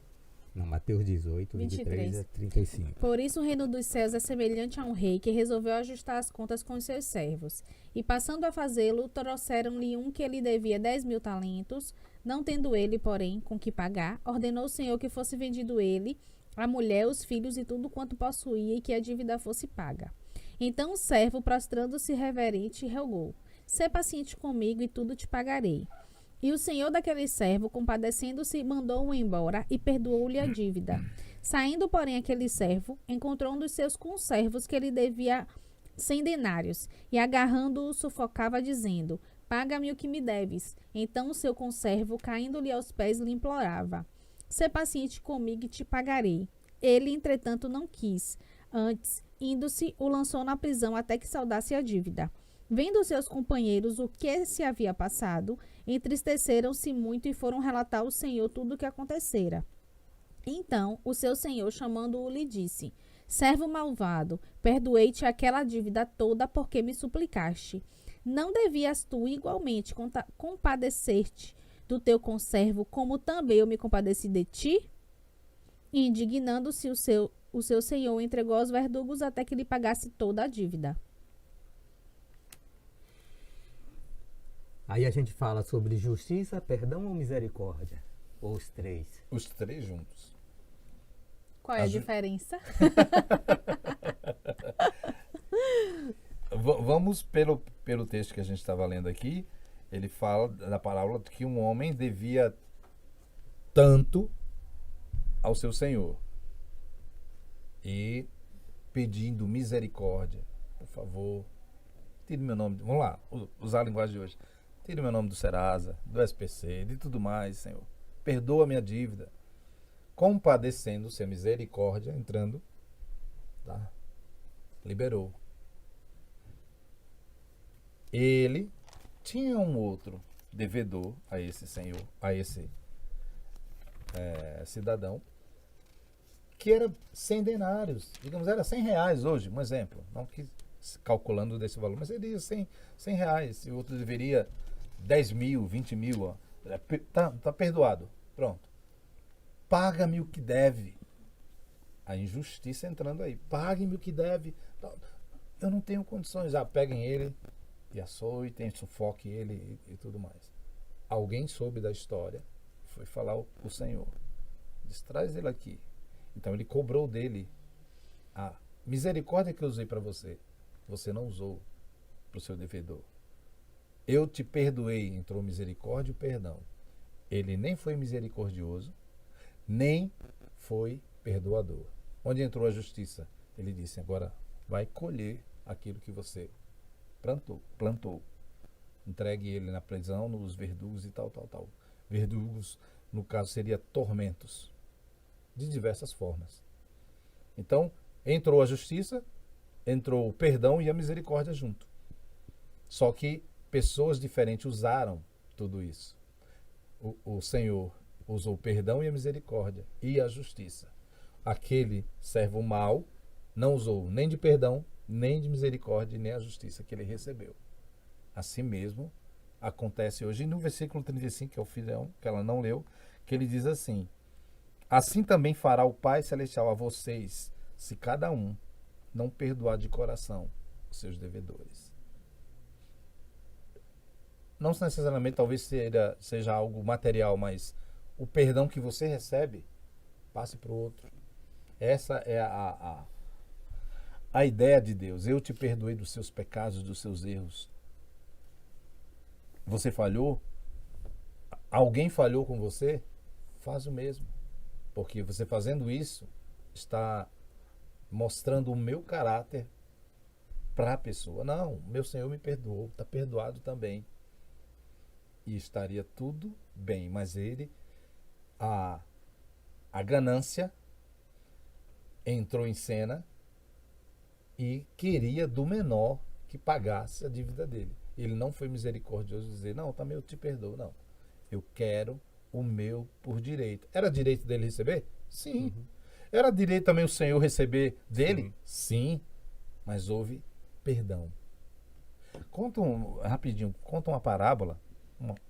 Não, Mateus 18, 23 a 35. Por isso o reino dos céus é semelhante a um rei que resolveu ajustar as contas com os seus servos. E passando a fazê-lo, trouxeram-lhe um que lhe devia 10.000 talentos. Não tendo ele, porém, com que pagar, ordenou o Senhor que fosse vendido ele, a mulher, os filhos e tudo quanto possuía, e que a dívida fosse paga. Então o servo, prostrando-se reverente, rogou: Sê paciente comigo e tudo te pagarei. E o senhor daquele servo, compadecendo-se, mandou-o embora e perdoou-lhe a dívida. Saindo, porém, aquele servo, encontrou um dos seus conservos que lhe devia 100 denários, e agarrando-o, sufocava, dizendo: Paga-me o que me deves. Então o seu conservo, caindo-lhe aos pés, lhe implorava: Sê paciente comigo e te pagarei. Ele, entretanto, não quis. Antes, indo-se, o lançou na prisão até que saudasse a dívida. Vendo seus companheiros o que se havia passado, entristeceram-se muito e foram relatar ao Senhor tudo o que acontecera. Então o seu senhor, chamando-o, lhe disse: Servo malvado, perdoei-te aquela dívida toda porque me suplicaste. Não devias tu igualmente compadecer-te do teu conservo, como também eu me compadeci de ti? E, indignando-se, o seu senhor entregou aos verdugos até que lhe pagasse toda a dívida. Aí a gente fala sobre justiça, perdão ou misericórdia? Ou os três? Os três juntos. Qual é a diferença? Vamos pelo texto que a gente estava lendo aqui. Ele fala da parábola de que um homem devia tanto ao seu senhor. E pedindo misericórdia. Por favor, tire meu nome. Vamos lá, usar a linguagem de hoje. Tire meu nome do Serasa, do SPC, de tudo mais, Senhor. Perdoa a minha dívida. Compadecendo-se a misericórdia, entrando, tá? Liberou. Ele tinha um outro devedor a esse senhor, a esse cidadão, que era 100 denários. Digamos, era 100 reais hoje, um exemplo. Não que calculando desse valor, mas ele ia 100 reais. E o outro deveria 10 mil, 20 mil. Tá perdoado. Pronto. Paga-me o que deve. A injustiça entrando aí. Pague-me o que deve. Eu não tenho condições. Peguem ele e açoitem, sufoque ele e tudo mais. Alguém soube da história, foi falar o Senhor. Disse, traz ele aqui. Então ele cobrou dele a misericórdia que eu usei para você. Você não usou para o seu devedor. Eu te perdoei, entrou misericórdia e o perdão. Ele nem foi misericordioso, nem foi perdoador. Onde entrou a justiça? Ele disse, agora vai colher aquilo que você plantou. Entregue ele na prisão, nos verdugos e tal. Verdugos, no caso, seria tormentos, de diversas formas. Então, entrou a justiça, entrou o perdão e a misericórdia junto. Só que pessoas diferentes usaram tudo isso. O Senhor usou o perdão e a misericórdia e a justiça. Aquele servo mau não usou nem de perdão, nem de misericórdia, nem a justiça que ele recebeu. Assim mesmo acontece hoje. E no versículo 35, que é o filhão, que ela não leu, que ele diz assim, assim também fará o Pai Celestial a vocês, se cada um não perdoar de coração os seus devedores. Não necessariamente talvez seja algo material, mas o perdão que você recebe, passe para o outro. Essa é a ideia de Deus. Eu te perdoei dos seus pecados, dos seus erros. Você falhou? Alguém falhou com você? Faz o mesmo. Porque você fazendo isso, está mostrando o meu caráter para a pessoa. Não, meu Senhor me perdoou, está perdoado também. E estaria tudo bem, mas a ganância entrou em cena e queria do menor que pagasse a dívida dele. Ele não foi misericordioso de dizer, não, também eu te perdoo, não. Eu quero o meu por direito. Era direito dele receber? Sim. Era direito também o Senhor receber dele? Sim. Mas houve perdão. Conta uma parábola, vamos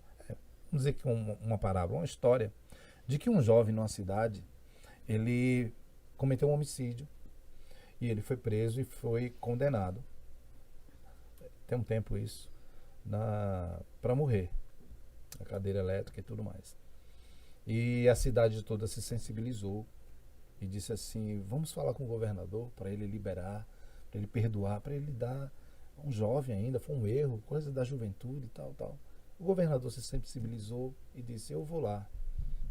dizer que uma parábola, uma história, de que um jovem numa cidade, ele cometeu um homicídio e ele foi preso e foi condenado. Tem um tempo isso, para morrer, na cadeira elétrica e tudo mais. E a cidade toda se sensibilizou e disse assim, vamos falar com o governador para ele liberar, para ele perdoar, para ele dar um jovem ainda, foi um erro, coisa da juventude e tal. O governador se sensibilizou e disse, eu vou lá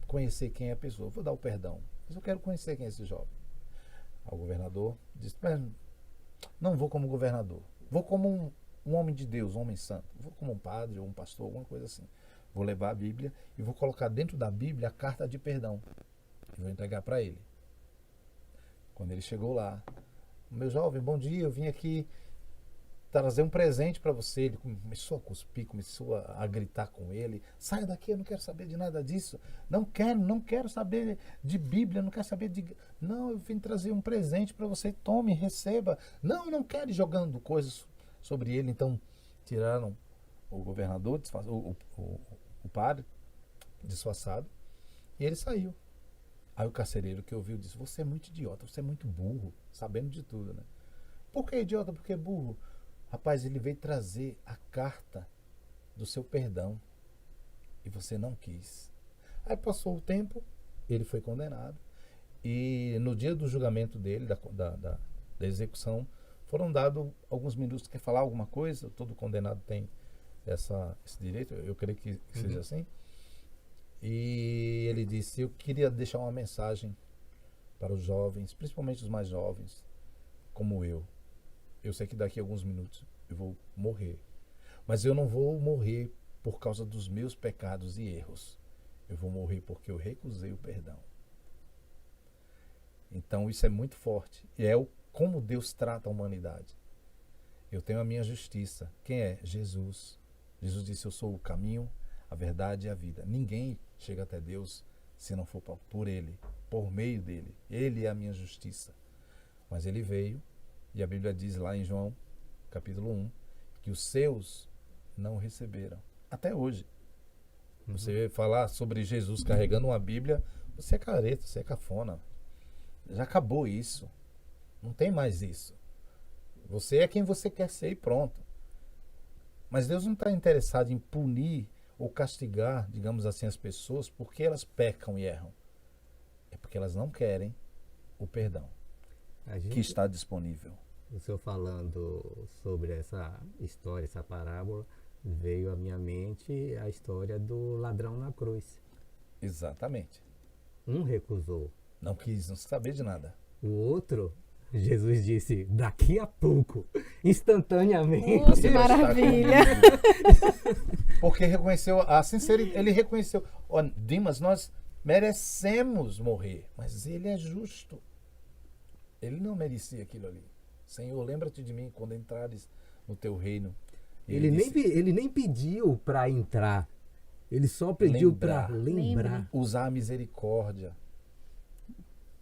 conhecer quem é a pessoa, vou dar o perdão, mas eu quero conhecer quem é esse jovem. O governador disse, mas não vou como governador, vou como um homem de Deus, um homem santo, vou como um padre ou um pastor, alguma coisa assim. Vou levar a Bíblia e vou colocar dentro da Bíblia a carta de perdão e vou entregar para ele. Quando ele chegou lá, meu jovem, bom dia, eu vim aqui trazer um presente para você. Ele começou a cuspir, começou a gritar com ele, saia daqui, eu não quero saber de nada disso, não quero saber de Bíblia, não quero saber de... Não, eu vim trazer um presente para você, tome, receba. Não quero ir jogando coisas sobre ele. Então tiraram o governador, o padre, disfarçado, e ele saiu. Aí o carcereiro que ouviu disse, você é muito idiota, você é muito burro, sabendo de tudo, né? Por que idiota? Por que burro? Rapaz, ele veio trazer a carta do seu perdão e você não quis. Aí passou o tempo, ele foi condenado e no dia do julgamento dele, da execução, foram dados alguns minutos. Quer falar alguma coisa? Todo condenado tem esse direito, eu creio que seja assim. E ele disse, eu queria deixar uma mensagem para os jovens, principalmente os mais jovens, como eu. Eu sei que daqui a alguns minutos eu vou morrer. Mas eu não vou morrer por causa dos meus pecados e erros. Eu vou morrer porque eu recusei o perdão. Então isso é muito forte. E é como Deus trata a humanidade. Eu tenho a minha justiça. Quem é? Jesus. Jesus disse, eu sou o caminho, a verdade e a vida. Ninguém chega até Deus se não for por Ele, por meio dEle. Ele é a minha justiça. Mas Ele veio, e a Bíblia diz lá em João, capítulo 1, que os seus não receberam. Até hoje. Você falar sobre Jesus carregando uma Bíblia, você é careta, você é cafona. Já acabou isso. Não tem mais isso. Você é quem você quer ser e pronto. Mas Deus não está interessado em punir ou castigar, digamos assim, as pessoas porque elas pecam e erram. É porque elas não querem o perdão que está disponível. O senhor falando sobre essa história, essa parábola, veio à minha mente a história do ladrão na cruz. Exatamente. Um recusou. Não quis não saber de nada. O outro, Jesus disse, daqui a pouco, instantaneamente. Nossa, maravilha. Porque reconheceu a sinceridade. Ele reconheceu. Ó, Dimas, nós merecemos morrer, mas ele é justo. Ele não merecia aquilo ali. Senhor, lembra-te de mim quando entrares no teu reino. Ele nem pediu para entrar. Ele só pediu para lembrar. Usar a misericórdia.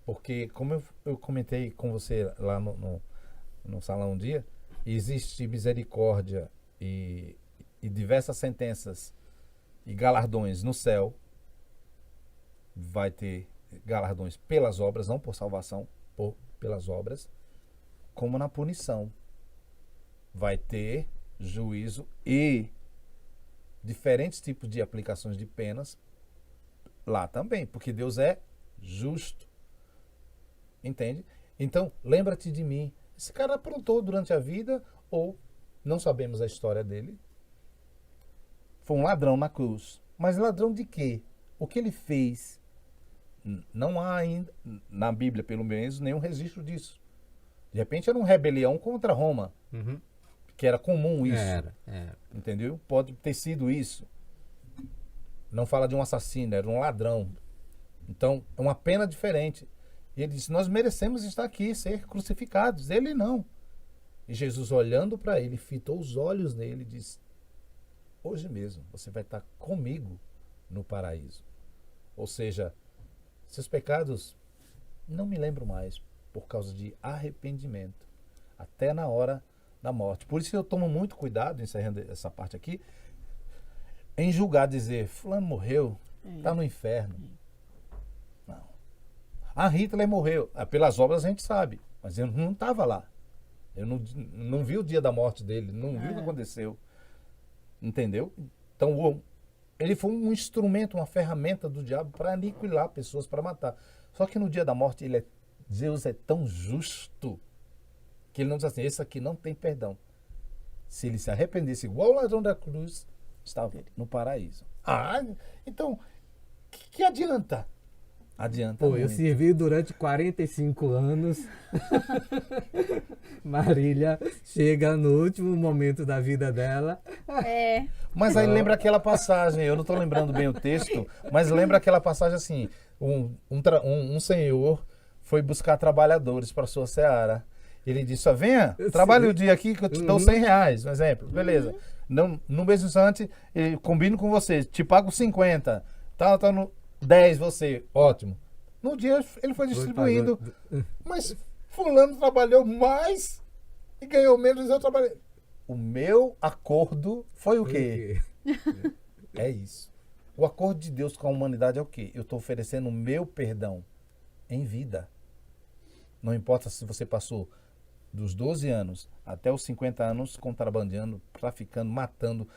Porque, como eu comentei com você lá no salão um dia, existe misericórdia e diversas sentenças e galardões no céu. Vai ter galardões pelas obras, não por salvação, pelas obras, como na punição. Vai ter juízo e diferentes tipos de aplicações de penas lá também, porque Deus é justo. Entende? Então, lembra-te de mim. Esse cara aprontou durante a vida, ou não sabemos a história dele. Foi um ladrão na cruz. Mas ladrão de quê? O que ele fez? Não há ainda, na Bíblia pelo menos, nenhum registro disso. De repente era uma rebelião contra Roma. Uhum. Que era comum isso. Era. Entendeu? Pode ter sido isso. Não fala de um assassino, era um ladrão. Então, é uma pena diferente. E ele disse, nós merecemos estar aqui, ser crucificados. Ele não. E Jesus, olhando para ele, fitou os olhos nele e disse, hoje mesmo você vai estar comigo no paraíso. Ou seja, seus pecados não me lembro mais por causa de arrependimento. Até na hora da morte. Por isso eu tomo muito cuidado, encerrando essa parte aqui, em julgar, dizer, fulano morreu, está no inferno. Não. Hitler morreu. Pelas obras a gente sabe, mas eu não estava lá. Eu não vi o dia da morte dele, não vi o que aconteceu. Entendeu? Então, ele foi um instrumento, uma ferramenta do diabo para aniquilar pessoas, para matar. Só que no dia da morte, Deus é tão justo que ele não diz assim, esse aqui não tem perdão. Se ele se arrependesse igual o ladrão da cruz, estava no paraíso. Então, que adianta? Adianta muito. Eu servi durante 45 anos. Marília chega no último momento da vida dela. Mas aí lembra aquela passagem, eu não estou lembrando bem o texto, mas lembra aquela passagem assim, um senhor foi buscar trabalhadores para sua seara. Ele disse, venha, trabalhe o dia aqui que eu te dou R$100, um exemplo. Beleza. No mesmo instante, eu combino com você, te pago 50. Tá no 10 você, ótimo. No dia ele foi distribuindo. Mas fulano trabalhou mais e ganhou menos, eu trabalhei. O meu acordo foi o quê? É isso. O acordo de Deus com a humanidade é o quê? Eu estou oferecendo o meu perdão em vida. Não importa se você passou dos 12 anos até os 50 anos contrabandeando, traficando, matando,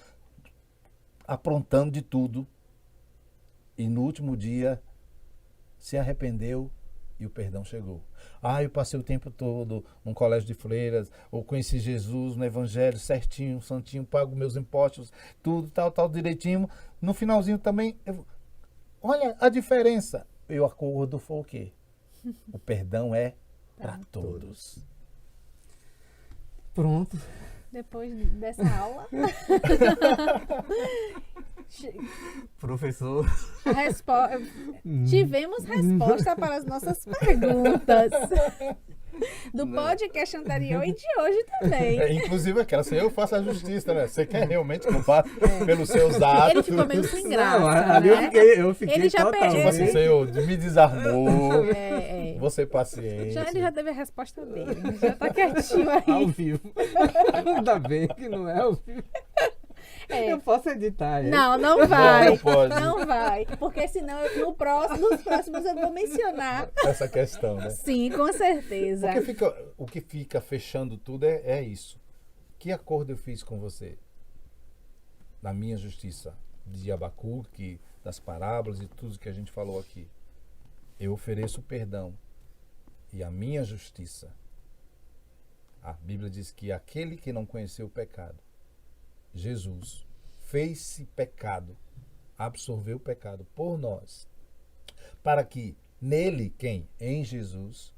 aprontando de tudo. E no último dia se arrependeu e o perdão chegou. Eu passei o tempo todo num colégio de freiras, ou conheci Jesus no evangelho certinho, santinho, pago meus impostos, tudo, tal, direitinho. No finalzinho também, olha a diferença. E o acordo foi o quê? O perdão é para todos. Pronto. Depois dessa aula. Professor. Tivemos resposta para as nossas perguntas. Do podcast anterior e de hoje também. Inclusive aquela, se eu faço a justiça, né? Você quer realmente culpar pelos seus atos. Ele ficou meio sem graça. Não, ali né? eu fiquei ele já totalmente. Tipo assim, Senhor, me desarmou. Vou ser Ele paciente. já teve a resposta dele. Já tá quietinho aí. Ao vivo. Ainda bem que não é ao vivo. É. Eu posso editar, Não, não vai. Não pode. Não vai. Porque senão nos próximos eu vou mencionar. Essa questão, né? Sim, com certeza. O que fica fechando tudo é isso. Que acordo eu fiz com você? Na minha justiça de Abacuque, das parábolas e tudo que a gente falou aqui. Eu ofereço perdão. E a minha justiça. A Bíblia diz que aquele que não conheceu o pecado, Jesus, fez-se pecado, absorveu o pecado por nós, para que nele, quem? Em Jesus,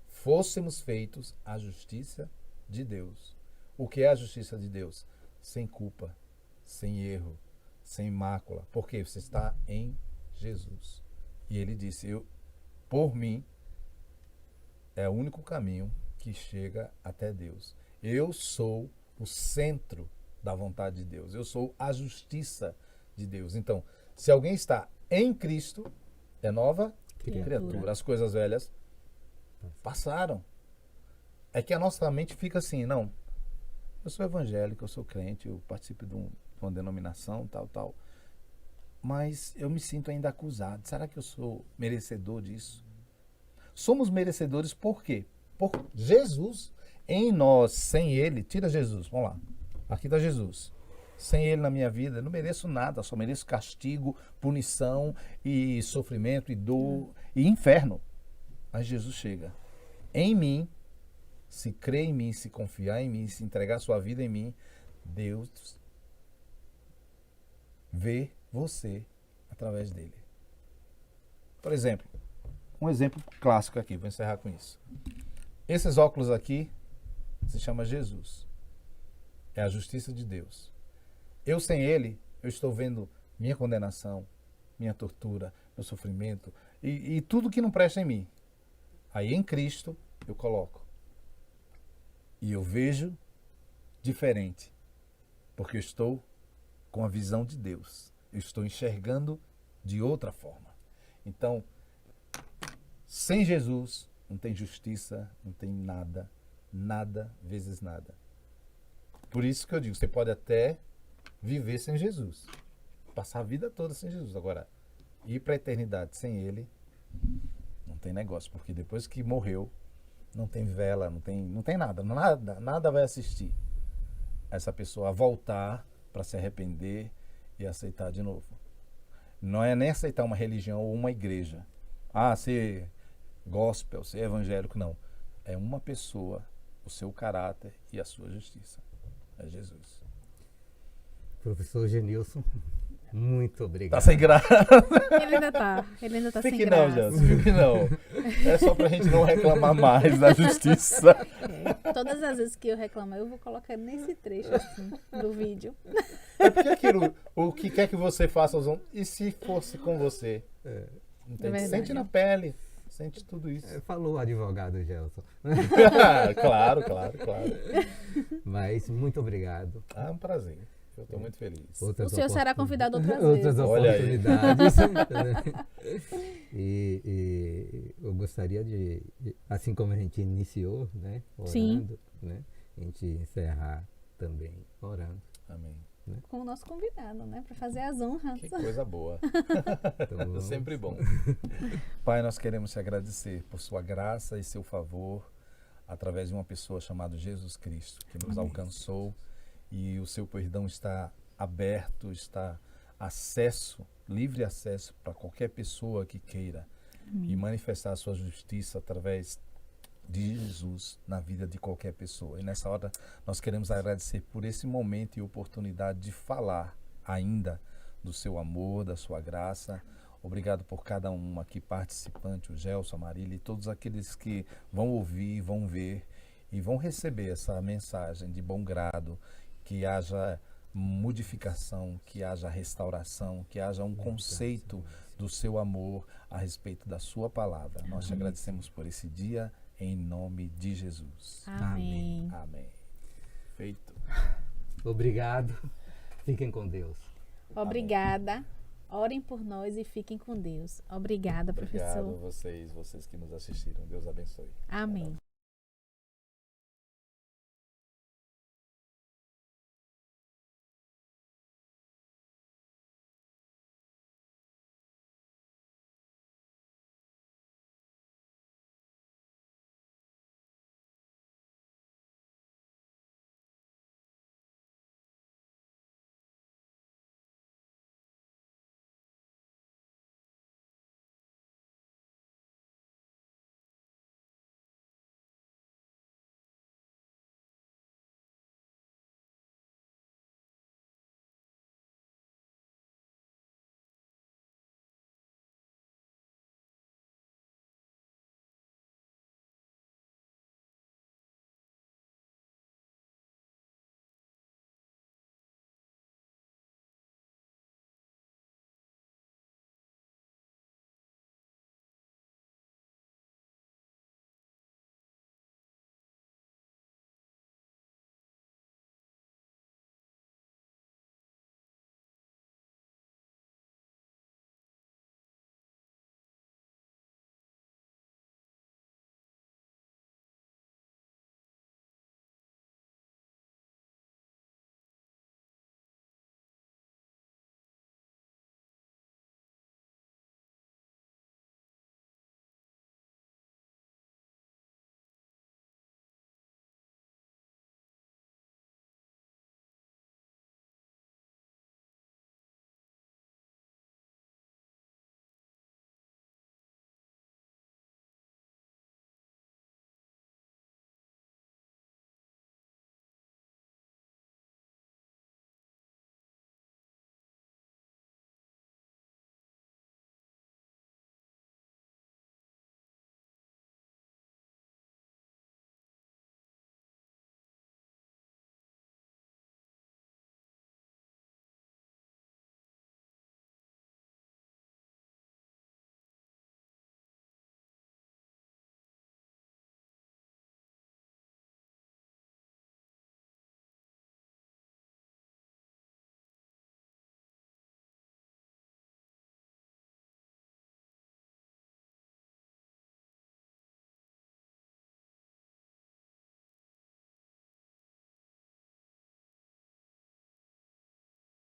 fôssemos feitos a justiça de Deus. O que é a justiça de Deus? Sem culpa, sem erro, sem mácula. Porque você está em Jesus. E ele disse, por mim, é o único caminho que chega até Deus. Eu sou o centro da vontade de Deus. Eu sou a justiça de Deus. Então, se alguém está em Cristo, é nova criatura. As coisas velhas passaram. É que a nossa mente fica assim, não, eu sou evangélico, eu sou crente, eu participo de uma denominação, tal. Mas eu me sinto ainda acusado. Será que eu sou merecedor disso? Somos merecedores por quê? Por Jesus em nós, sem Ele. Tira Jesus, vamos lá. Aqui está Jesus. Sem Ele na minha vida, eu não mereço nada, só mereço castigo, punição e sofrimento e dor e inferno. Mas Jesus chega em mim, se crer em mim, se confiar em mim, se entregar sua vida em mim, Deus vê você através dele. Por exemplo, um exemplo clássico aqui, vou encerrar com isso. Esses óculos aqui se chama Jesus. É a justiça de Deus. Eu sem ele, eu estou vendo minha condenação, minha tortura, meu sofrimento e tudo que não presta em mim. Aí em Cristo eu coloco. E eu vejo diferente. Porque eu estou com a visão de Deus. Eu estou enxergando de outra forma. Então, sem Jesus, não tem justiça, não tem nada, nada vezes nada. Por isso que eu digo, você pode até viver sem Jesus, passar a vida toda sem Jesus. Agora, ir para a eternidade sem Ele, não tem negócio, porque depois que morreu, não tem vela, não tem nada vai assistir essa pessoa a voltar para se arrepender e aceitar de novo. Não é nem aceitar uma religião ou uma igreja. Ser gospel, ser evangélico, não. É uma pessoa, o seu caráter e a sua justiça. É Jesus. Professor Genilson, muito obrigado. Tá sem graça. Ele ainda tá sem Fique graça. não, Gelson, fique não. É só pra gente não reclamar mais da justiça. Todas as vezes que eu reclamar, eu vou colocar nesse trecho assim, do vídeo. É porque aquilo, o que quer que você faça, e se fosse com você? Entende? verdade. Sente na pele, sente tudo isso. Falou o advogado Gelson. Claro. Mas muito obrigado. É um prazer. Eu estou muito feliz. O senhor será convidado outras Outras vezes. Olha aí. oportunidades. E eu gostaria de, assim como a gente iniciou, né, orando, Sim. né, a gente encerrar também orando. Amém. Com o nosso convidado, né? Para fazer as honras. Que coisa boa. Então, É sempre bom. Pai, nós queremos te agradecer por sua graça e seu favor através de uma pessoa chamada Jesus Cristo, que nos alcançou, e o seu perdão está aberto, está livre acesso para qualquer pessoa que queira e manifestar a sua justiça através de Jesus na vida de qualquer pessoa. E nessa hora nós queremos agradecer por esse momento e oportunidade de falar ainda do seu amor, da sua graça. Obrigado por cada um aqui participante, o Gelson, a Marília e todos aqueles que vão ouvir, vão ver e vão receber essa mensagem de bom grado, que haja modificação, que haja restauração, que haja um conceito do seu amor a respeito da sua palavra. Nós te agradecemos por esse dia, em nome de Jesus. Amém. Amém. Feito. obrigado. Fiquem com Deus. Obrigada. Orem por nós e fiquem com Deus. Obrigada, professor. Obrigado a vocês que nos assistiram. Deus abençoe. Amém.